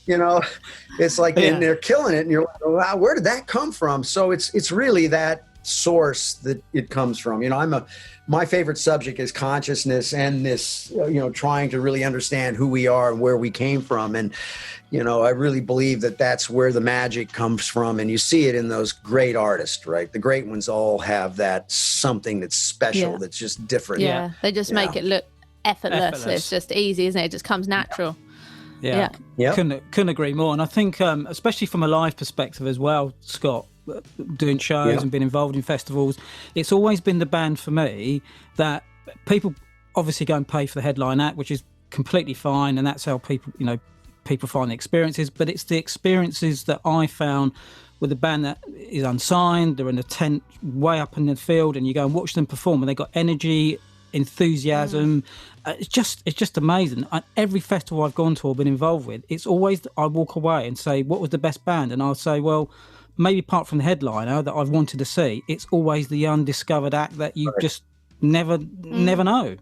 you know, it's like, and they're killing it. And you're like, wow, where did that come from? So it's really that source that it comes from. You know, my favorite subject is consciousness and this, you know, trying to really understand who we are and where we came from. And, you know, I really believe that that's where the magic comes from. And you see it in those great artists, right? The great ones all have that something that's special, that's just different. Yeah, they just make it look effortless. It's just easy, isn't it? It just comes natural. Yeah. Couldn't agree more. And I think, especially from a live perspective as well, Scott, doing shows and being involved in festivals, it's always been the band for me that people obviously go and pay for the headline act, which is completely fine, and that's how people find the experiences. But it's the experiences that I found with a band that is unsigned, they're in a tent way up in the field, and you go and watch them perform, and they got energy, enthusiasm. It's just amazing. Every festival I've gone to or been involved with, it's always, I walk away and say, what was the best band? And I'll say, well, maybe apart from the headliner that I've wanted to see, it's always the undiscovered act that you just never know.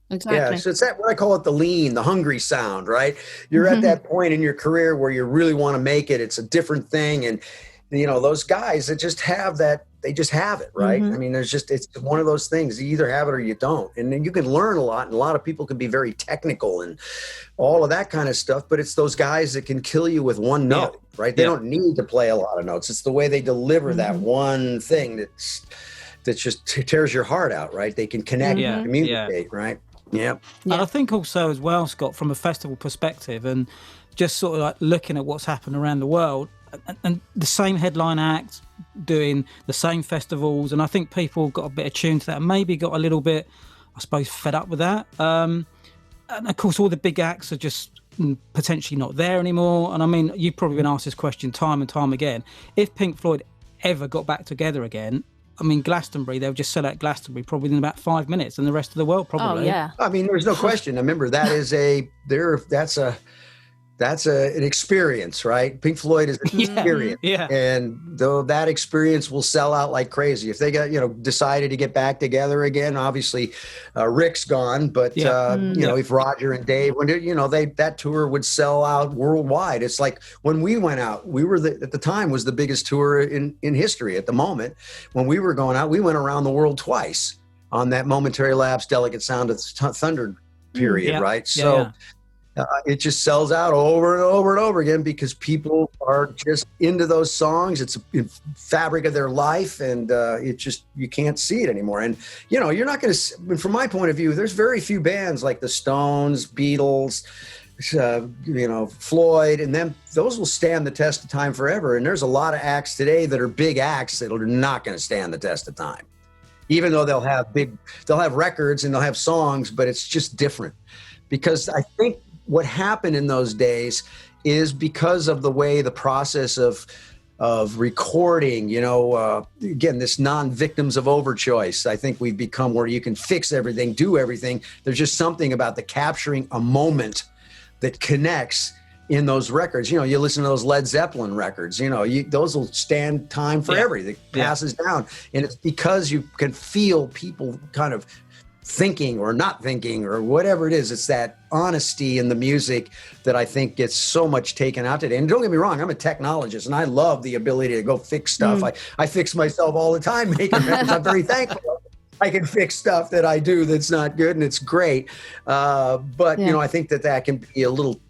Exactly. Yeah, so it's that, what I call it, the lean, the hungry sound, right? You're at that point in your career where you really want to make it. It's a different thing. And, you know, those guys that just have that, they just have it, right? I mean, it's one of those things. You either have it or you don't. And then you can learn a lot, and a lot of people can be very technical and all of that kind of stuff, but it's those guys that can kill you with one note, right? They don't need to play a lot of notes. It's the way they deliver that one thing that just tears your heart out, right? They can connect, communicate, right? Yeah. And I think also as well, Scott, from a festival perspective and just sort of like looking at what's happened around the world, and the same headline act doing the same festivals, and I think people got a bit attuned to that and maybe got a little bit, I suppose, fed up with that. And of course, all the big acts are just potentially not there anymore. And I mean, you've probably been asked this question time and time again. If Pink Floyd ever got back together again, I mean, Glastonbury, they'll just sell out Glastonbury probably in about 5 minutes, and the rest of the world probably. Oh, yeah. I mean, there's no question. Remember, that's an experience, right? Pink Floyd is an experience. And though that experience will sell out like crazy. If they got, decided to get back together again, obviously Rick's gone, but if Roger and Dave, when that tour would sell out worldwide. It's like when we went out, we were at the time was the biggest tour in history at the moment. When we were going out, we went around the world twice on that Momentary Lapse, Delicate Sound of Thunder period, right? So it just sells out over and over and over again because people are just into those songs. It's a fabric of their life, and you can't see it anymore. And, you're not going to, from my point of view, there's very few bands like the Stones, Beatles, Floyd, and then those will stand the test of time forever. And there's a lot of acts today that are big acts that are not going to stand the test of time, even though they'll have records and they'll have songs, but it's just different. Because I think what happened in those days is because of the way the process of recording, again, this non-victims of overchoice. I think we've become where you can fix everything, do everything. There's just something about the capturing a moment that connects in those records. You listen to those Led Zeppelin records, those will stand time forever. It passes down. And it's because you can feel people kind of thinking or not thinking or whatever it is. It's that honesty in the music that I think gets so much taken out today. And don't get me wrong, I'm a technologist and I love the ability to go fix stuff. I fix myself all the time making records. I'm very thankful I can fix stuff that I do that's not good, and it's great. But I think that can be a little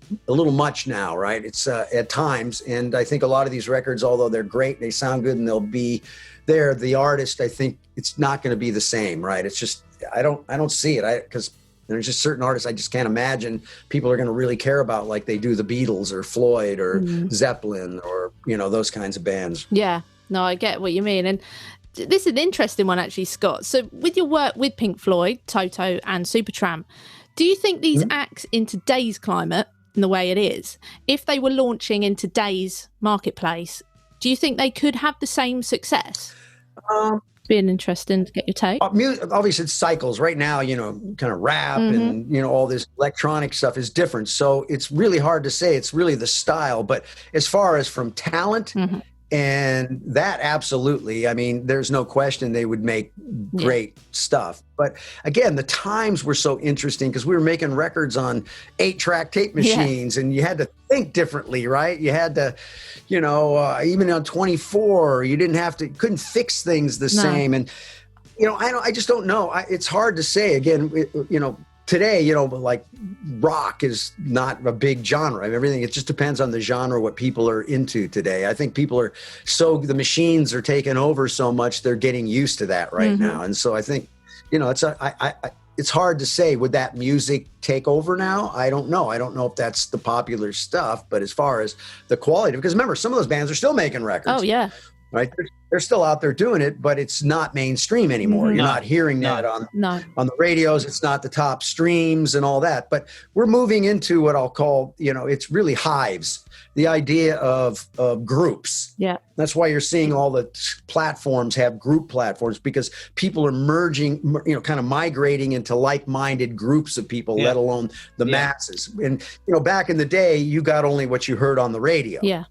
much now, right? It's at times. And I think a lot of these records, although they're great, they sound good and they'll be there, the artist, I think it's not going to be the same, right? It's just, I don't see it. Because There's just certain artists I just can't imagine people are going to really care about like they do the Beatles or Floyd or Zeppelin or, those kinds of bands. Yeah, no, I get what you mean. And this is an interesting one, actually, Scott. So with your work with Pink Floyd, Toto and Supertramp, do you think these acts in today's climate and the way it is, if they were launching in today's marketplace, do you think they could have the same success? Being interesting to get your take. Obviously, it's cycles. Right now, kind of rap and, all this electronic stuff is different. So it's really hard to say. It's really the style. But as far as from talent, and that absolutely, I mean, there's no question they would make great stuff. But again, the times were so interesting because we were making records on 8-track tape machines and you had to think differently, right? You had to, even on 24, you couldn't fix things the same. And, I just don't know. It's hard to say. Again, today, like rock is not a big genre. I mean, everything, it just depends on the genre, what people are into today. I think the machines are taking over so much, they're getting used to that right now. And so I think, it's hard to say, would that music take over now? I don't know. I don't know if that's the popular stuff, but as far as the quality, because remember, some of those bands are still making records. Oh, yeah. Right? They're still out there doing it, but it's not mainstream anymore. You're not hearing that on the radios. It's not the top streams and all that. But we're moving into what I'll call, it's really hives. The idea of groups. Yeah. That's why you're seeing all the platforms have group platforms, because people are merging, kind of migrating into like-minded groups of people, let alone the masses. And, back in the day, you got only what you heard on the radio. Yeah.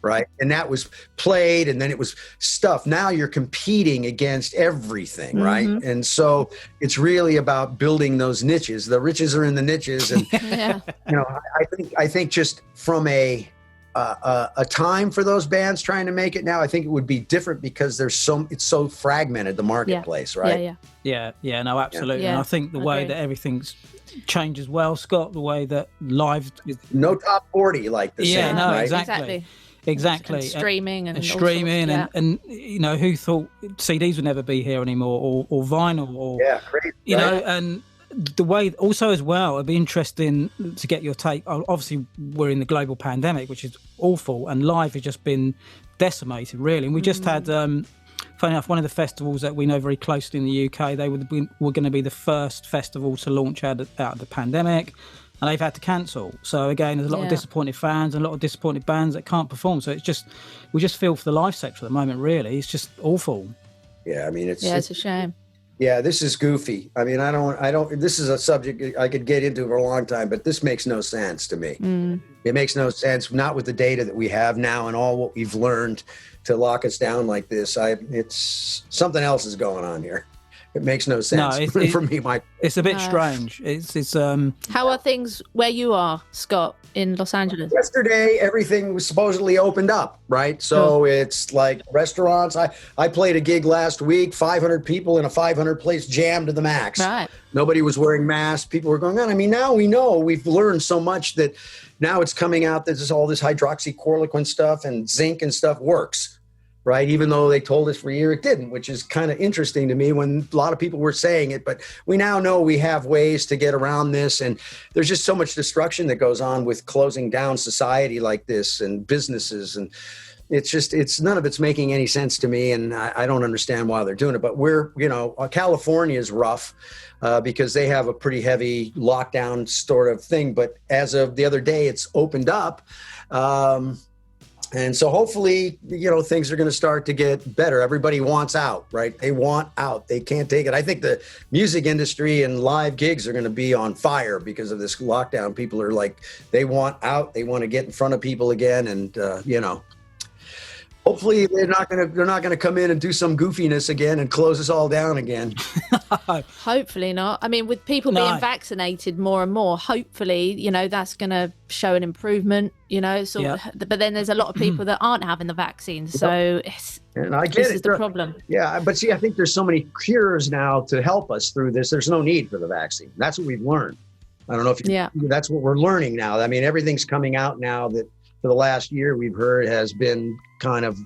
Right. And that was played and then it was stuff. Now you're competing against everything. Right. And so it's really about building those niches. The riches are in the niches. And, I think just from a time for those bands trying to make it now, I think it would be different because it's so fragmented, the marketplace. Right. Yeah. No, absolutely. Yeah. And I think the way that everything's changed as well, Scott, the way that live is no top 40 like the same. No, right? Exactly. And streaming and who thought CDs would never be here anymore, or vinyl, or crazy, and the way also as well, it'd be interesting to get your take. Obviously, we're in the global pandemic, which is awful, and live has just been decimated, really. And we just had, funny enough, one of the festivals that we know very closely in the UK, were going to be the first festival to launch out of the pandemic. And they've had to cancel. So again, there's a lot of disappointed fans and a lot of disappointed bands that can't perform. So we just feel for the live sector at the moment, really. It's just awful. Yeah, I mean, it's a shame. Yeah, this is goofy. I mean, I don't, this is a subject I could get into for a long time, but this makes no sense to me. It makes no sense, not with the data that we have now and all what we've learned to lock us down like this. It's something else is going on here. It makes no sense for me. It's a bit strange. It's How are things where you are, Scott, in Los Angeles? Yesterday, everything was supposedly opened up, right? So it's like restaurants. I played a gig last week, 500 people in a 500 place jam to the max. Right. Nobody was wearing masks. People were going on. I mean, now we know, we've learned so much that now it's coming out that all this hydroxychloroquine stuff and zinc and stuff works. Right, even though they told us for a year it didn't, which is kind of interesting to me when a lot of people were saying it. But we now know we have ways to get around this. And there's just so much destruction that goes on with closing down society like this and businesses. And it's none of it's making any sense to me. And I don't understand why they're doing it. But California is rough because they have a pretty heavy lockdown sort of thing. But as of the other day, it's opened up. And so hopefully, things are going to start to get better. Everybody wants out, right? They want out. They can't take it. I think the music industry and live gigs are going to be on fire because of this lockdown. People are like, they want out. They want to get in front of people again. And, hopefully they're not going to come in and do some goofiness again and close us all down again. Hopefully not. I mean, with people being vaccinated more and more, hopefully, that's going to show an improvement, but then there's a lot of people that aren't having the vaccine. So this is the problem. Yeah. But see, I think there's so many cures now to help us through this. There's no need for the vaccine. That's what we've learned. I don't know if that's what we're learning now. I mean, everything's coming out now that for the last year we've heard has been kind of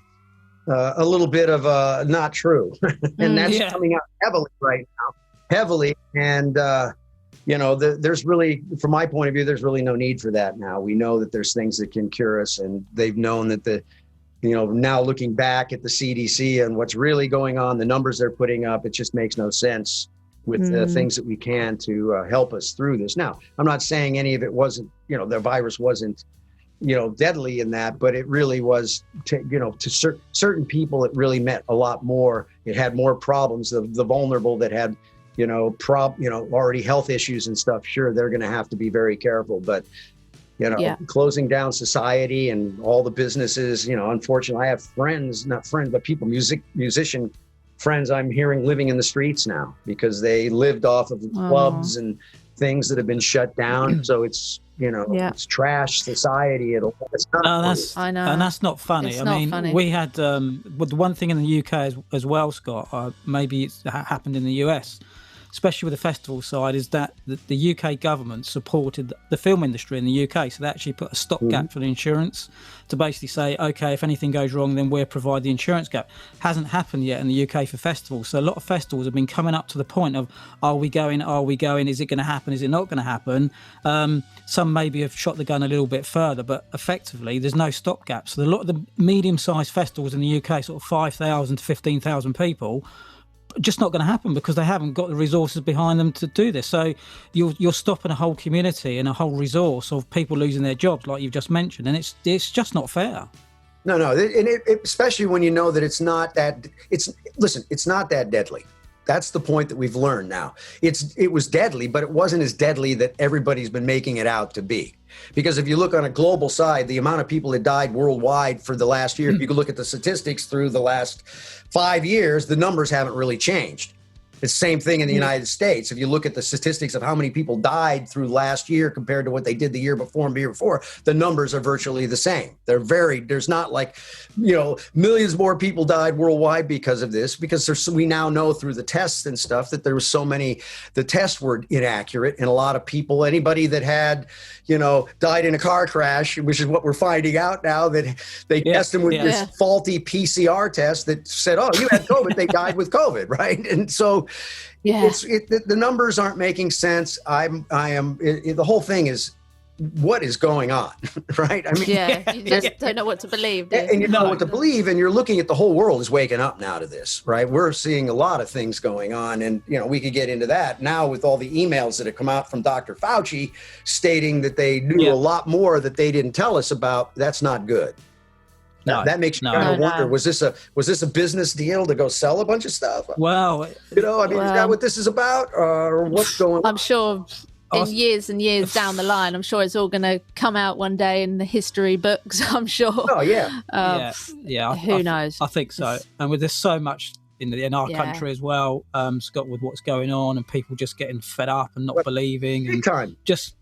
a little bit of not true. And that's coming out heavily right now. And there's really, from my point of view, there's really no need for that now. We know that there's things that can cure us, and they've known that now looking back at the CDC and what's really going on, the numbers they're putting up, it just makes no sense with the things that we can to help us through this. Now, I'm not saying any of it wasn't, the virus wasn't, deadly in that, but it really was, to certain people, it really meant a lot more. It had more problems. The vulnerable that had, already health issues and stuff, sure, they're going to have to be very careful. But, closing down society and all the businesses, unfortunately, I have musician friends I'm hearing living in the streets now because they lived off of clubs and things that have been shut down. So it's, it's trash society. It's not funny. I know. And that's not funny. Funny. We had, the one thing in the UK as well, Scott, maybe it's happened in the US, especially with the festival side, is that the UK government supported the film industry in the UK. So they actually put a stopgap for the insurance to basically say, okay, if anything goes wrong, then we'll provide the insurance gap. Hasn't happened yet in the UK for festivals. So a lot of festivals have been coming up to the point of, are we going? Is it going to happen? Is it not going to happen? Some maybe have shot the gun a little bit further, but effectively there's no stopgap. So a lot of the medium-sized festivals in the UK, sort of 5,000 to 15,000 people, just not going to happen because they haven't got the resources behind them to do this. So you're stopping a whole community and a whole resource of people losing their jobs, like you've just mentioned, and it's just not fair. No, and it, especially when you know that it's not that deadly. That's the point that we've learned now. It was deadly, but it wasn't as deadly that everybody's been making it out to be. Because if you look on a global side, the amount of people that died worldwide for the last year, if you could look at the statistics through the last 5 years, the numbers haven't really changed. It's the same thing in the United States. If you look at the statistics of how many people died through last year compared to what they did the year before and the year before, the numbers are virtually the same. There's not like, millions more people died worldwide because of this, because we now know through the tests and stuff that there was so many, the tests were inaccurate, and a lot of people, anybody that had, died in a car crash, which is what we're finding out now, that they test them with this faulty PCR test that said, oh, you had COVID, they died with COVID, right? And so the numbers aren't making sense. The whole thing is, what is going on, right? I mean, you just don't know what to believe. And you know what to believe, and you're looking at the whole world is waking up now to this, right? We're seeing a lot of things going on, and we could get into that now with all the emails that have come out from Dr. Fauci stating that they knew a lot more that they didn't tell us about. That's not good. No, that makes you kind of wonder, was this a business deal to go sell a bunch of stuff? Well, is that what this is about, or what's going on? I'm sure in years and years down the line, I'm sure it's all going to come out one day in the history books, I'm sure. Oh, yeah. Who knows? I think so. And with there's so much in our country as well, Scott, with what's going on and people just getting fed up and not believing. Big time. Just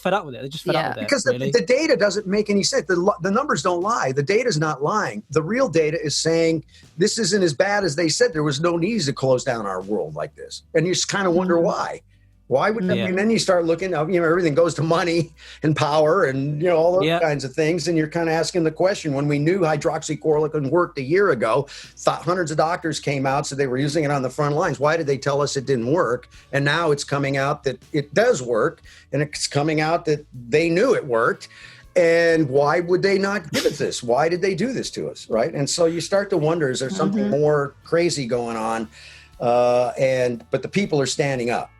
fed up with it. They're just fed up with it. Because the data doesn't make any sense. The numbers don't lie. The data's not lying. The real data is saying this isn't as bad as they said. There was no need to close down our world like this. And you just kind of wonder why. Why would and then you start looking, everything goes to money and power and, all those kinds of things. And you're kind of asking the question, when we knew hydroxychloroquine worked a year ago, hundreds of doctors came out, so they were using it on the front lines. Why did they tell us it didn't work? And now it's coming out that it does work, and it's coming out that they knew it worked. And why would they not give us this? Why did they do this to us, right? And so you start to wonder, is there something more crazy going on? But the people are standing up.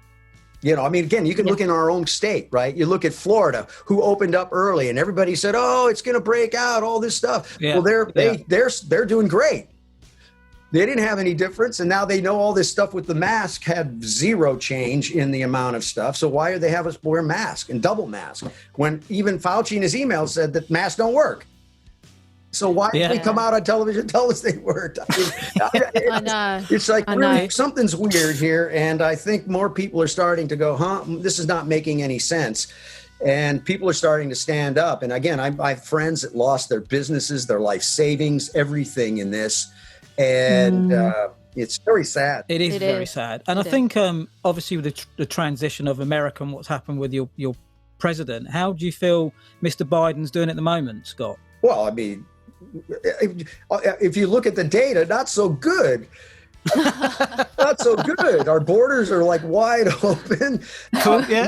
Again, you can look in our own state, right? You look at Florida, who opened up early, and everybody said, "Oh, it's going to break out, all this stuff." Yeah. Well, they're doing great. They didn't have any difference, and now they know all this stuff with the mask had zero change in the amount of stuff. So why do they have us wear masks and double mask when even Fauci in his email said that masks don't work? So why did they come out on television and tell us they worked? I know. It's like, really, something's weird here. And I think more people are starting to go, this is not making any sense. And people are starting to stand up. And again, I have friends that lost their businesses, their life savings, everything in this. And it's very sad. It is very sad. And I think, obviously, with the transition of America and what's happened with your president, how do you feel Mr. Biden's doing at the moment, Scott? Well, if you look at the data, not so good. Not so good. Our borders are like wide open. Yeah.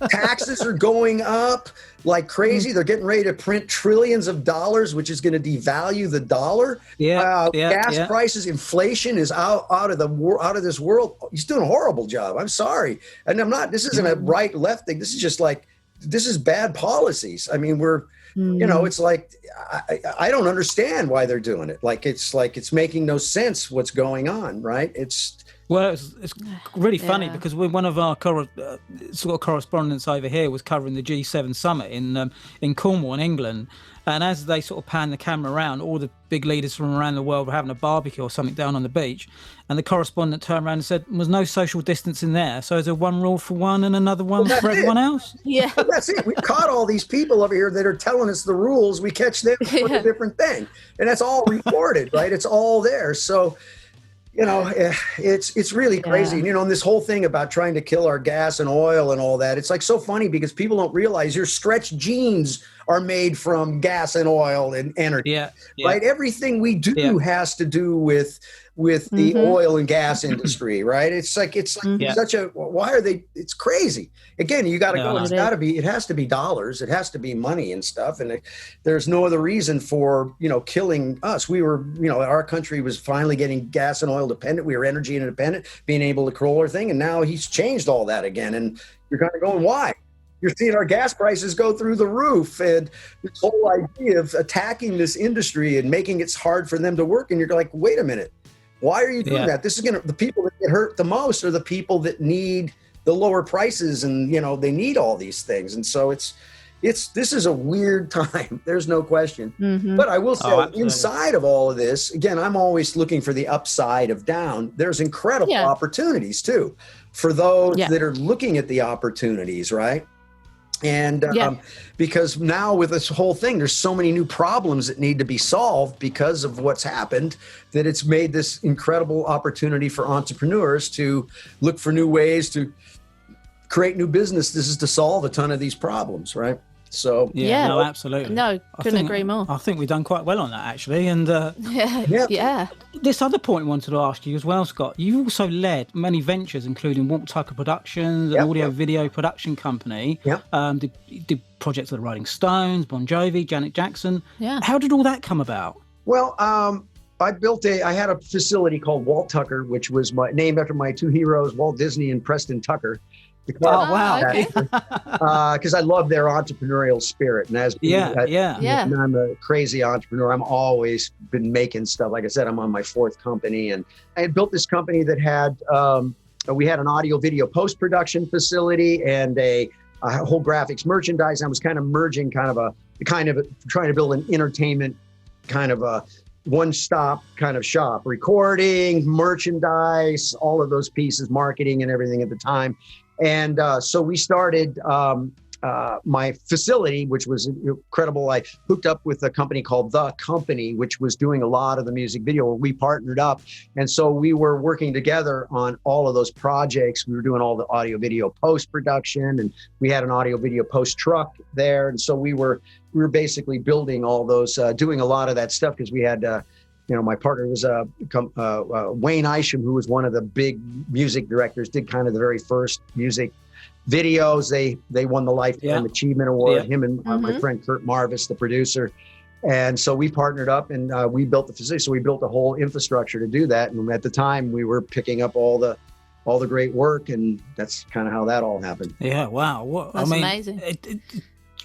Taxes are going up like crazy. They're getting ready to print trillions of dollars, which is going to devalue the dollar. Gas prices, inflation is out of this world. He's doing a horrible job. I'm sorry. And I'm not, this isn't a right left thing. This is just like, this is bad policies. I mean, it's like, I don't understand why they're doing it. It's making no sense what's going on, right? It's really funny because one of our sort of correspondents over here was covering the G7 summit in Cornwall in England. And as they sort of panned the camera around, all the big leaders from around the world were having a barbecue or something down on the beach. And the correspondent turned around and said, there's no social distancing there. So is there one rule for one and another one for everyone else? Yeah. Well, that's it. We caught all these people over here that are telling us the rules. We catch them for a different thing. And that's all recorded, right? It's all there. So, it's really crazy. And this whole thing about trying to kill our gas and oil and all that, it's like so funny because people don't realize your stretched jeans are made from gas and oil and energy, right? Everything we do has to do with the oil and gas industry, right? It's like such a, why are they, it's crazy. Again, you got to go, it has to be dollars. It has to be money and stuff. And there's no other reason for, killing us. We were, our country was finally getting gas and oil dependent. We were energy independent, being able to control our thing. And now he's changed all that again. And you're kind of going, why? You're seeing our gas prices go through the roof, and this whole idea of attacking this industry and making it hard for them to work. And you're like, wait a minute, why are you doing that? This is the people that get hurt the most are the people that need the lower prices, and they need all these things. And so this is a weird time. There's no question. But I will say, inside of all of this, again, I'm always looking for the upside of down. There's incredible opportunities too, for those that are looking at the opportunities, right? And because now with this whole thing, there's so many new problems that need to be solved because of what's happened, that it's made this incredible opportunity for entrepreneurs to look for new ways to create new businesses to solve a ton of these problems, right? So no, absolutely. No, couldn't agree more. I think we've done quite well on that, actually. And yeah. This other point I wanted to ask you as well, Scott. You also led many ventures, including Walt Tucker Productions, an audio-video production company. Did projects with the Rolling Stones, Bon Jovi, Janet Jackson. Yeah. How did all that come about? Well, I had a facility called Walt Tucker, which was named after my two heroes, Walt Disney and Preston Tucker. Because I love their entrepreneurial spirit, and and I'm a crazy entrepreneur. I'm always been making stuff. Like I said, I'm on my fourth company, and I had built this company that had we had an audio video post-production facility and a whole graphics merchandise. I was kind of merging trying to build an entertainment kind of a one-stop kind of shop, recording, merchandise, all of those pieces, marketing and everything at the time. And so we started my facility, which was incredible. I hooked up with a company called The Company, which was doing a lot of the music video, where we partnered up. And so we were working together on all of those projects. We were doing all the audio video post-production, and we had an audio video post truck there. And so we were basically building all those, doing a lot of that stuff, because we had my partner was Wayne Isham, who was one of the big music directors, did kind of the very first music videos. They won the Lifetime Achievement Award, him and my friend Kurt Marvis, the producer. And so we partnered up, and we built the facility. So we built a whole infrastructure to do that. And at the time, we were picking up all the great work, and that's kind of how that all happened. Yeah, wow. That's amazing.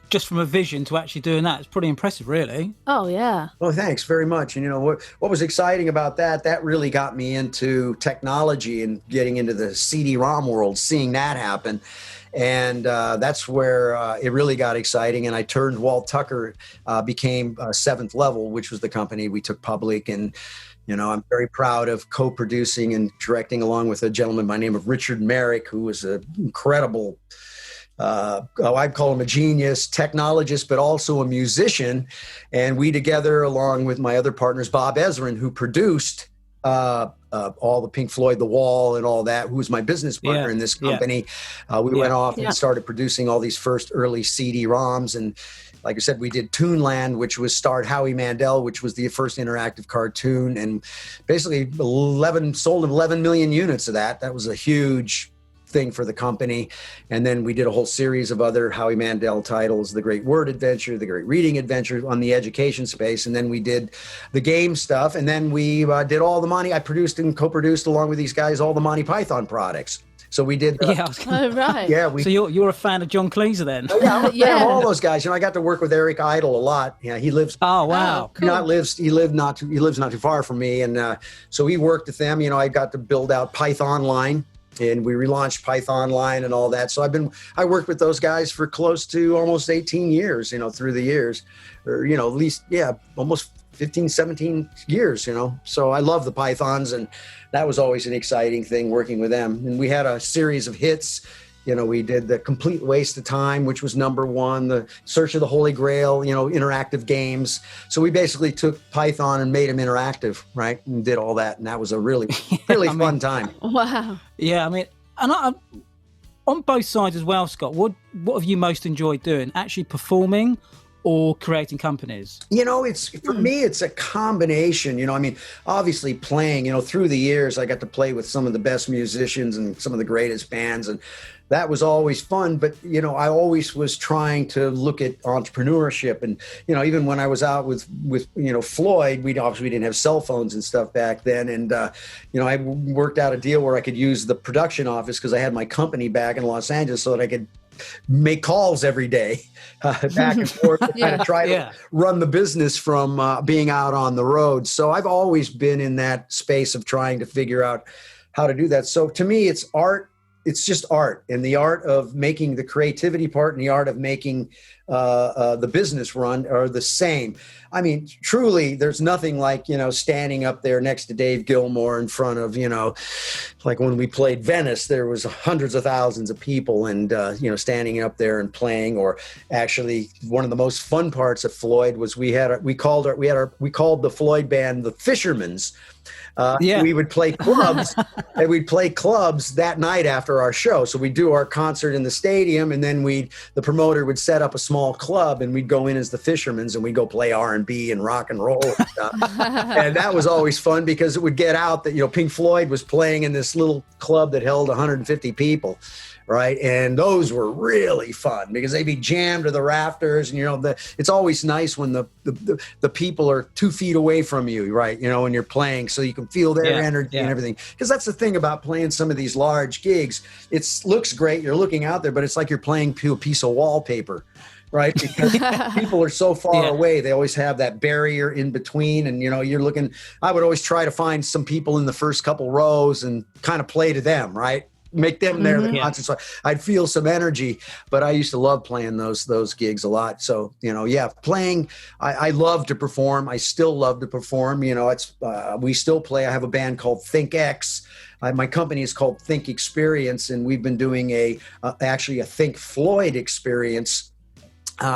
Just from a vision to actually doing that, it's pretty impressive, really. Oh, yeah. Well, thanks very much. And what was exciting about that really got me into technology and getting into the CD-ROM world, seeing that happen. And that's where it really got exciting. And I turned Walt Tucker, became Seventh Level, which was the company we took public. And I'm very proud of co-producing and directing along with a gentleman by the name of Richard Merrick, who was an incredible I'd call him a genius technologist, but also a musician. And we together, along with my other partners, Bob Ezrin, who produced all the Pink Floyd, The Wall, and all that, who was my business partner in this company. We went off and started producing all these first early CD-ROMs. And like I said, we did Toonland, which was starred Howie Mandel, which was the first interactive cartoon, and basically sold 11 million units of that. That was a huge thing for the company. And then we did a whole series of other Howie Mandel titles, The Great Word Adventure, The Great Reading Adventure on the education space. And then we did the game stuff. And then we did all the Monty, I produced and co-produced along with these guys, all the Monty Python products. So we did. Right. Yeah. So you're a fan of John Cleese then? Yeah, I'm a fan of all those guys. You know, I got to work with Eric Idle a lot. Yeah, he lives. Oh wow. He lives not too far from me, and so we worked with them. You know, I got to build out Python Line. And we relaunched Python Line and all that. So I worked with those guys for close to almost 18 years, you know, through the years, or, you know, at least, almost 15, 17 years, you know. So I love the Pythons, and that was always an exciting thing working with them. And we had a series of hits. You know, we did The Complete Waste of Time, which was #1, The Search of the Holy Grail, you know, interactive games. So we basically took Python and made them interactive, right? And did all that. And that was a really, really fun time. Wow. Yeah, I mean, and on both sides as well, Scott, what have you most enjoyed doing? Actually performing or creating companies? You know, for me, it's a combination. You know, I mean, obviously playing, you know, through the years, I got to play with some of the best musicians and some of the greatest bands, and that was always fun. But, you know, I always was trying to look at entrepreneurship. And, you know, even when I was out with you know, Floyd, we didn't have cell phones and stuff back then. And, you know, I worked out a deal where I could use the production office because I had my company back in Los Angeles so that I could make calls every day back and forth to kind of try to run the business from being out on the road. So I've always been in that space of trying to figure out how to do that. So to me, it's art. It's just art, and the art of making the creativity part and the art of making the business run are the same. I mean, truly, there's nothing like, you know, standing up there next to Dave Gilmour in front of, you know, like when we played Venice, there was hundreds of thousands of people, and, you know, standing up there and playing. Or actually, one of the most fun parts of Floyd was we called the Floyd band the Fishermans. We would play clubs, and we'd play clubs that night after our show. So we'd do our concert in the stadium, and then the promoter would set up a small club, and we'd go in as the Fishermans, and we'd go play R&B and rock and roll and stuff. And that was always fun because it would get out that, you know, Pink Floyd was playing in this little club that held 150 people. Right. And those were really fun because they'd be jammed to the rafters. And, you know, it's always nice when the people are 2 feet away from you. Right. You know, when you're playing, so you can feel their energy and everything. Because that's the thing about playing some of these large gigs. It looks great. You're looking out there, but it's like you're playing to a piece of wallpaper. Right. Because people are so far away. They always have that barrier in between. And, you know, I would always try to find some people in the first couple rows and kind of play to them. Right. Make them there the concert. So I'd feel some energy, but I used to love playing those gigs a lot. So, you know, playing, I love to perform. I still love to perform. You know, we still play. I have a band called Think X. My company is called Think Experience, and we've been doing actually a Think Floyd experience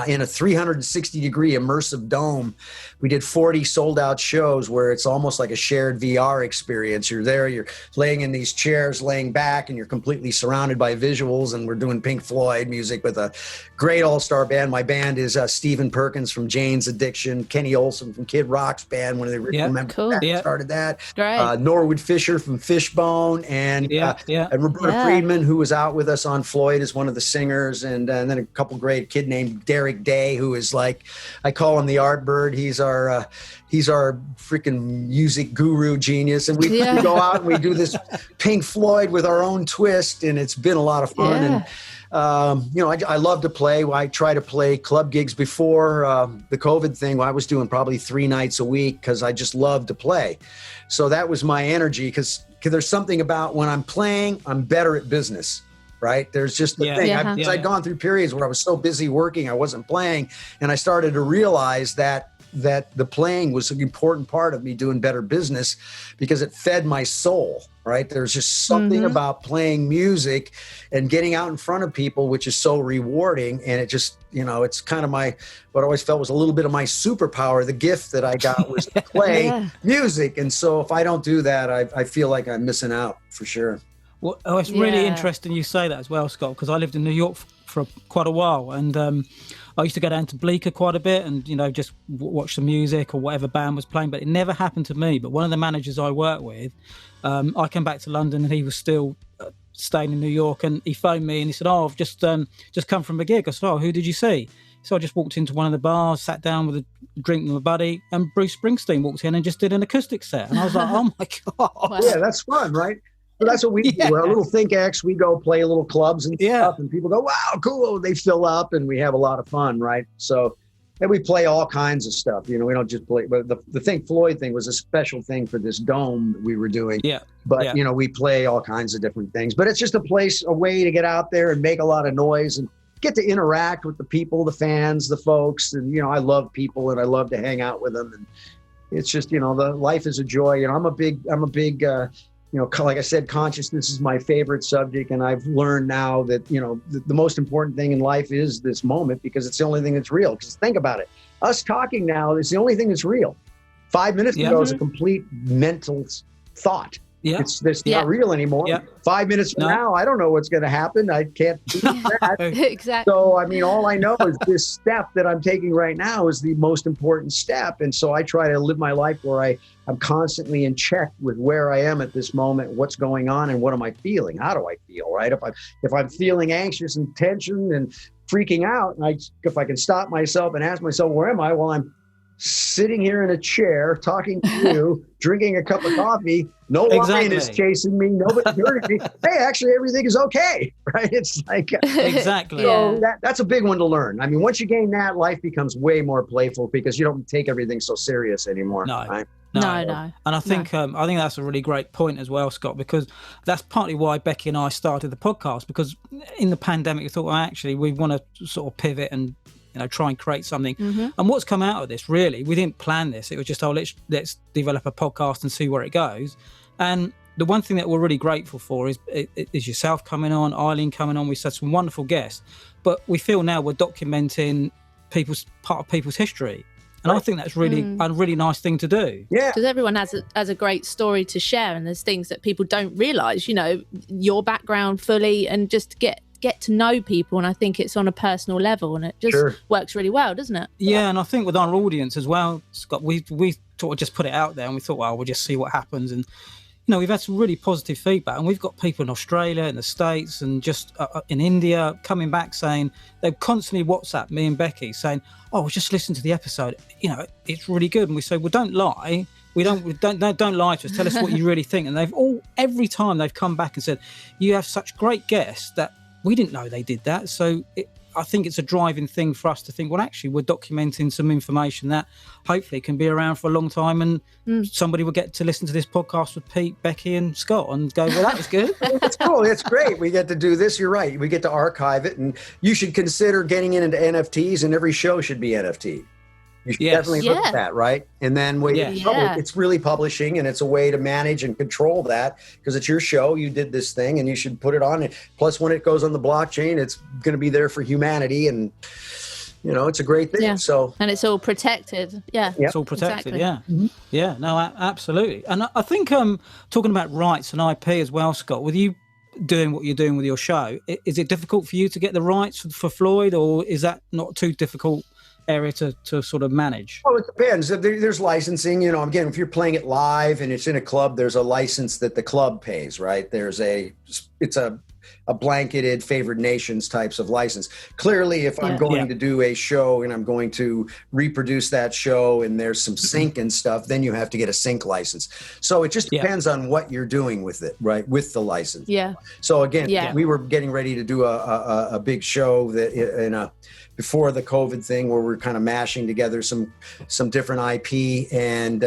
in a 360-degree immersive dome. We did 40 sold-out shows where it's almost like a shared VR experience. You're there, you're laying in these chairs, laying back, and you're completely surrounded by visuals, and we're doing Pink Floyd music with a great all-star band. My band is Stephen Perkins from Jane's Addiction, Kenny Olson from Kid Rock's band, one of the original members started that. Norwood Fisher from Fishbone, and Roberta Friedman, who was out with us on Floyd, is one of the singers, and then a couple great kid named Derek Day, who is like, I call him the art bird. He's our freaking music guru genius. And we go out and we do this Pink Floyd with our own twist, and it's been a lot of fun. And, you know, I love to play. I try to play club gigs before the COVID thing. I was doing probably 3 nights a week because I just love to play. So that was my energy, because there's something about when I'm playing, I'm better at business. Right. There's just the thing. I'd gone through periods where I was so busy working, I wasn't playing. And I started to realize that the playing was an important part of me doing better business because it fed my soul. Right. There's just something about playing music and getting out in front of people, which is so rewarding. And it just, you know, it's kind of what I always felt was a little bit of my superpower. The gift that I got was to play music. And so if I don't do that, I feel like I'm missing out for sure. Well, it's really interesting you say that as well, Scott, because I lived in New York for quite a while, and I used to go down to Bleecker quite a bit and, just watch the music or whatever band was playing, but it never happened to me. But one of the managers I worked with, I came back to London and he was still staying in New York, and he phoned me and he said, I've just come from a gig. I said, who did you see? So I just walked into one of the bars, sat down with a drink with my buddy, and Bruce Springsteen walked in and just did an acoustic set. And I was like, oh my God. Wow. Yeah, that's fun, right? So that's what we do. Our little Think X, we go play little clubs and stuff, and people go, wow, cool. They fill up and we have a lot of fun, right? So, and we play all kinds of stuff. We don't just play, but the Pink Floyd thing was a special thing for this dome that we were doing. Yeah. But, we play all kinds of different things. But it's just a way to get out there and make a lot of noise and get to interact with the people, the fans, the folks. And, I love people and I love to hang out with them. And it's just, the life is a joy. I'm a big, like I said, consciousness is my favorite subject. And I've learned now that, the most important thing in life is this moment, because it's the only thing that's real. Because think about it. Us talking now is the only thing that's real. 5 minutes ago is a complete mental thought. Yeah. It's not real anymore. Yeah. 5 minutes from now, I don't know what's going to happen. I can't do that. Exactly. So, all I know is this step that I'm taking right now is the most important step. And so I try to live my life where I'm constantly in check with where I am at this moment, what's going on, and what am I feeling? How do I feel, right? If I'm feeling anxious and tension and freaking out, and if I can stop myself and ask myself, where am I? Well, I'm sitting here in a chair talking to you, drinking a cup of coffee. No lion is chasing me. Nobody's hurting me. Hey, actually, everything is okay, right? It's like exactly. So that's a big one to learn. Once you gain that, life becomes way more playful because you don't take everything so serious anymore. No. Right? No. And I think that's a really great point as well, Scott, because that's partly why Becky and I started the podcast, because in the pandemic, we thought, well, actually, we want to sort of pivot and try and create something. Mm-hmm. And what's come out of this, really, we didn't plan this. It was just, let's develop a podcast and see where it goes. And the one thing that we're really grateful for is yourself coming on, Eileen coming on. We've had some wonderful guests, but we feel now we're documenting part of people's history. And I think that's really a really nice thing to do. Yeah. Because everyone has a great story to share, and there's things that people don't realise, your background fully, and just get to know people. And I think it's on a personal level, and it just works really well, doesn't it? Yeah, and I think with our audience as well, Scott, we sort of just put it out there and we thought, well, we'll just see what happens. And we've had some really positive feedback, and we've got people in Australia, in the States, and just in India coming back saying they've constantly WhatsApp me and Becky saying, "Oh, just listen to the episode. It's really good." And we say, "Well, don't lie. Don't lie to us. Tell us what you really think." And every time they've come back and said, "You have such great guests that we didn't know they did that." So I think it's a driving thing for us to think, well, actually, we're documenting some information that hopefully can be around for a long time, and somebody will get to listen to this podcast with Pete, Becky, and Scott and go, well, that was good. It's cool. It's great. We get to do this. You're right. We get to archive it, and you should consider getting into NFTs, and every show should be NFT. You should definitely look at that, right? And then it's really publishing, and it's a way to manage and control that, because it's your show. You did this thing, and you should put it on. Plus, when it goes on the blockchain, it's going to be there for humanity, and it's a great thing. Yeah. So, and it's all protected. Yeah, it's all protected. Exactly. Yeah, yeah. No, absolutely. And I think talking about rights and IP as well, Scott, with you doing what you're doing with your show, is it difficult for you to get the rights for Floyd, or is that not too difficult area to sort of manage? Oh, it depends. There's licensing, again, if you're playing it live and it's in a club, there's a license that the club pays, right? It's a blanketed favored nations types of license. Clearly, if I'm going to do a show and I'm going to reproduce that show and there's some sync and stuff, then you have to get a sync license. So it just depends on what you're doing with it, right? With the license. Yeah. So again, we were getting ready to do a big show that before the COVID thing, where we're kind of mashing together some different IP and,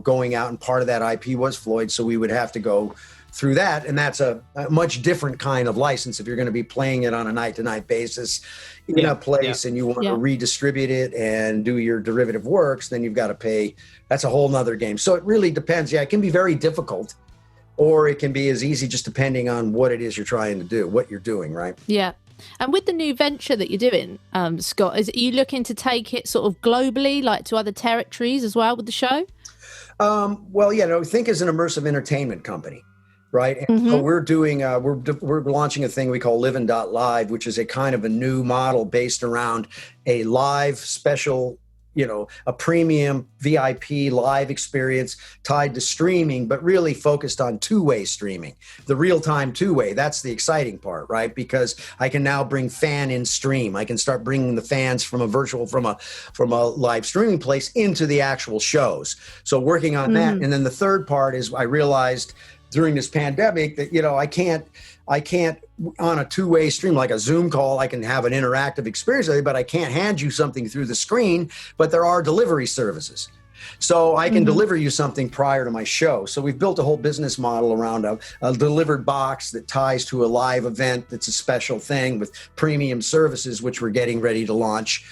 going out, and part of that IP was Floyd. So we would have to go through that. And that's a much different kind of license. If you're going to be playing it on a night-to-night basis in a place and you want to redistribute it and do your derivative works, then you've got to pay. That's a whole nother game. So it really depends. Yeah, it can be very difficult, or it can be as easy, just depending on what it is you're trying to do, what you're doing, right? Yeah. And with the new venture that you're doing, Scott, are you looking to take it sort of globally, like to other territories as well with the show? Think as an immersive entertainment company. right? And so we're doing, we're launching a thing we call Livin.Live, which is a kind of a new model based around a live special, a premium VIP live experience tied to streaming, but really focused on two-way streaming, the real-time two-way. That's the exciting part, right? Because I can now bring fan in stream. I can start bringing the fans from a live streaming place into the actual shows. So working on that. And then the third part is I realized during this pandemic that, I can't on a two-way stream like a Zoom call, I can have an interactive experience with it, but I can't hand you something through the screen, but there are delivery services. So I can deliver you something prior to my show. So we've built a whole business model around a delivered box that ties to a live event that's a special thing with premium services, which we're getting ready to launch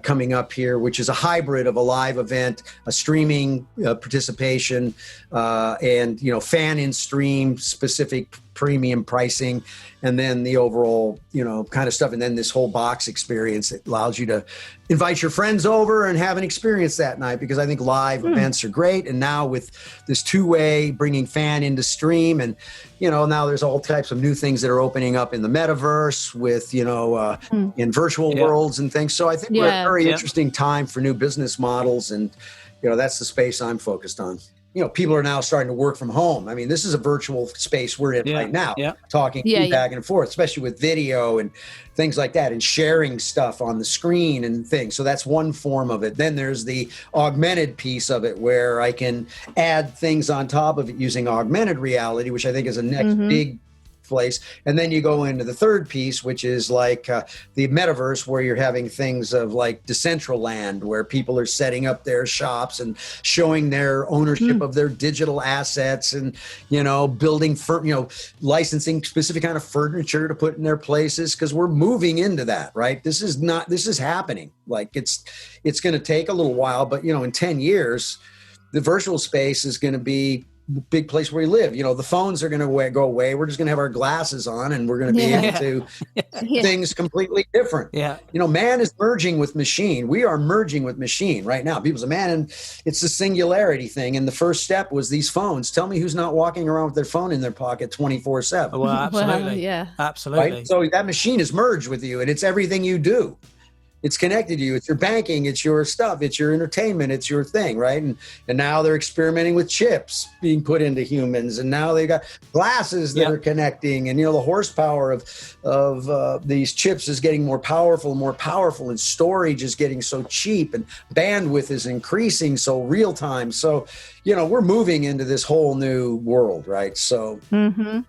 coming up here, which is a hybrid of a live event, a streaming participation, and fan in stream specific premium pricing, and then the overall kind of stuff, and then this whole box experience that allows you to invite your friends over and have an experience that night, because I think live events are great. And now with this two-way bringing fan into stream, and now there's all types of new things that are opening up in the metaverse with in virtual worlds and things. So I think we're at a very interesting time for new business models, and that's the space I'm focused on. People are now starting to work from home. I mean, this is a virtual space we're in right now, talking back and forth, especially with video and things like that, and sharing stuff on the screen and things. So that's one form of it. Then there's the augmented piece of it, where I can add things on top of it using augmented reality, which I think is a next big place. And then you go into the third piece, which is like the metaverse, where you're having things of like Decentraland, where people are setting up their shops and showing their ownership of their digital assets, and building licensing specific kind of furniture to put in their places, because we're moving into that, right? This is happening. Like it's going to take a little while, but in 10 years the virtual space is going to be big place where we live. The phones are going to go away. We're just going to have our glasses on, and we're going to be able to things completely different. Man is merging with machine. We are merging with machine right now. People say, man, and it's the singularity thing. And the first step was these phones. Tell me who's not walking around with their phone in their pocket 24/7. Well, absolutely. Absolutely. Right? So that machine is merged with you, and it's everything you do. It's connected to you. It's your banking. It's your stuff. It's your entertainment. It's your thing, right? And now they're experimenting with chips being put into humans, and now they got glasses that are connecting. And the horsepower of these chips is getting more powerful, and storage is getting so cheap, and bandwidth is increasing so real time. So we're moving into this whole new world, right? So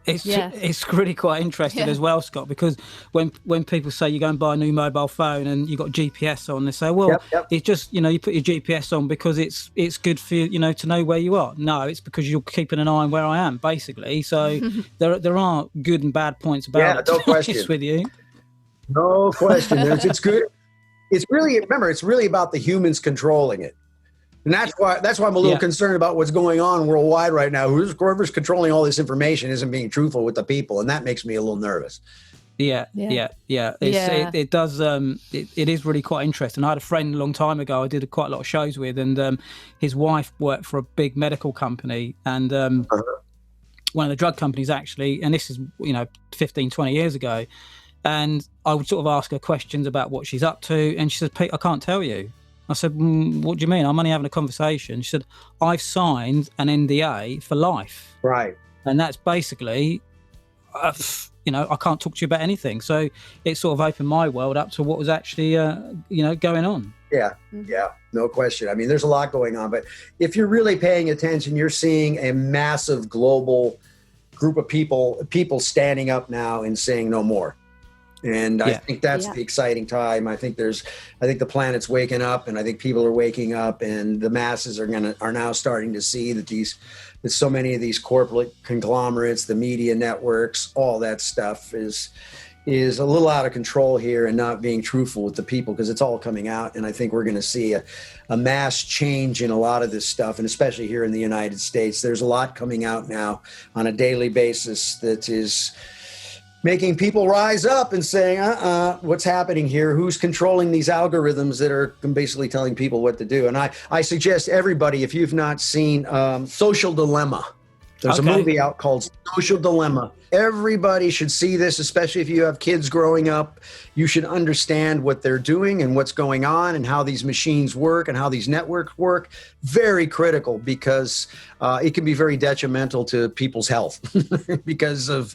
it's really quite interesting as well, Scott, because when people say you go and buy a new mobile phone and you got GPS on, they say, well, it's just you put your GPS on because it's good for you to know where you are. No, it's because you're keeping an eye on where I am, basically. So there are good and bad points about it. No question. With you, no question. It's good. It's really about the humans controlling it. And that's why I'm a little concerned about what's going on worldwide right now. Whoever's controlling all this information isn't being truthful with the people, and that makes me a little nervous. It does. It is really quite interesting. I had a friend a long time ago I did quite a lot of shows with, and his wife worked for a big medical company, and one of the drug companies actually, and this is 15, 20 years ago, and I would sort of ask her questions about what she's up to, and she said, Pete, I can't tell you. I said, what do you mean? I'm only having a conversation. She said, I've signed an NDA for life. Right. And that's basically, I can't talk to you about anything. So it sort of opened my world up to what was actually, going on. Yeah, no question. I mean, there's a lot going on. But if you're really paying attention, you're seeing a massive global group of people standing up now and saying no more. And I think that's the exciting time. I think the planet's waking up, and I think people are waking up, and the masses are now starting to see that that so many of these corporate conglomerates, the media networks, all that stuff is a little out of control here and not being truthful with the people, because it's all coming out. And I think we're going to see a mass change in a lot of this stuff, and especially here in the United States. There's a lot coming out now on a daily basis that is making people rise up and saying, what's happening here? Who's controlling these algorithms that are basically telling people what to do? And I suggest everybody, if you've not seen Social Dilemma, There's a movie out called Social Dilemma. Everybody should see this, especially if you have kids growing up. You should understand what they're doing and what's going on and how these machines work and how these networks work. Very critical, because it can be very detrimental to people's health because of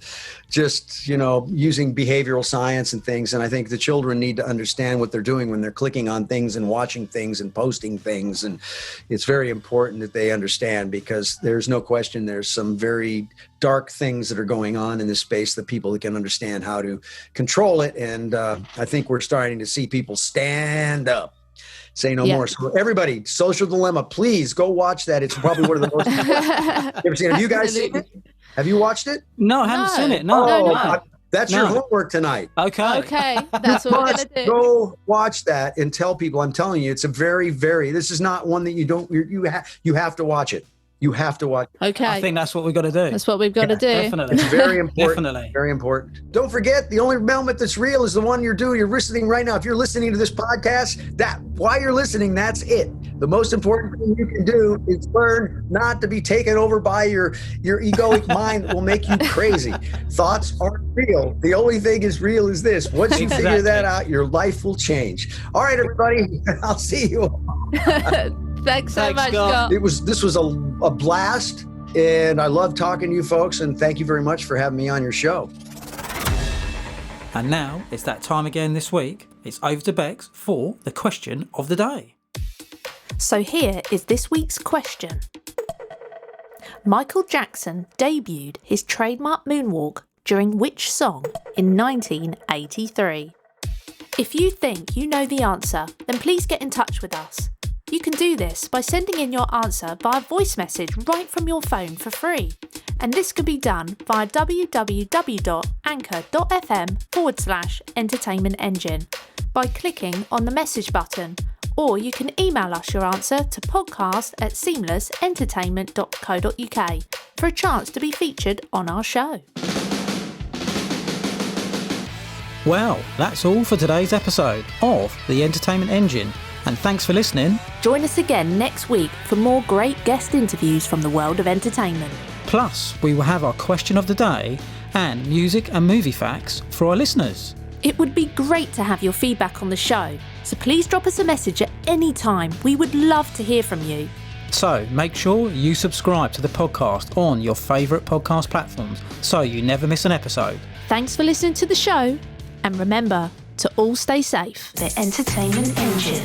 just, using behavioral science and things. And I think the children need to understand what they're doing when they're clicking on things and watching things and posting things. And it's very important that they understand, because there's no question there's some very dark things that are going on in this space that people can understand how to control it. And I think we're starting to see people stand up, say no more. So everybody, Social Dilemma, please go watch that. It's probably one of the most ever seen. Have you guys seen it? Have you watched it? No, I haven't seen it. No. That's your homework tonight. Okay. That's what we're going to do. Go watch that and tell people. I'm telling you, it's a very, this is not one that you have to watch it. You have to watch it. Okay. I think that's what we've got to do. That's what we've got to do. Definitely. It's very important. Definitely. Very important. Don't forget, the only moment that's real is the one you're listening right now. If you're listening to this podcast, while you're listening, that's it. The most important thing you can do is learn not to be taken over by your egoic mind that will make you crazy. Thoughts aren't real. The only thing is real is this. Once you figure that out, your life will change. All right, everybody. I'll see you. Thanks so much, Scott. This was a blast, and I love talking to you folks, and thank you very much for having me on your show. And now it's that time again this week. It's over to Bex for the question of the day. So here is this week's question. Michael Jackson debuted his trademark moonwalk during which song in 1983? If you think you know the answer, then please get in touch with us. You can do this by sending in your answer via voice message right from your phone for free. And this can be done via www.anchor.fm/entertainment engine by clicking on the message button, or you can email us your answer to podcast@seamlessentertainment.co.uk for a chance to be featured on our show. Well, that's all for today's episode of The Entertainment Engine. And thanks for listening. Join us again next week for more great guest interviews from the world of entertainment. Plus, we will have our question of the day and music and movie facts for our listeners. It would be great to have your feedback on the show, so please drop us a message at any time. We would love to hear from you. So make sure you subscribe to the podcast on your favourite podcast platforms so you never miss an episode. Thanks for listening to the show, and remember to all stay safe. The Entertainment Engine.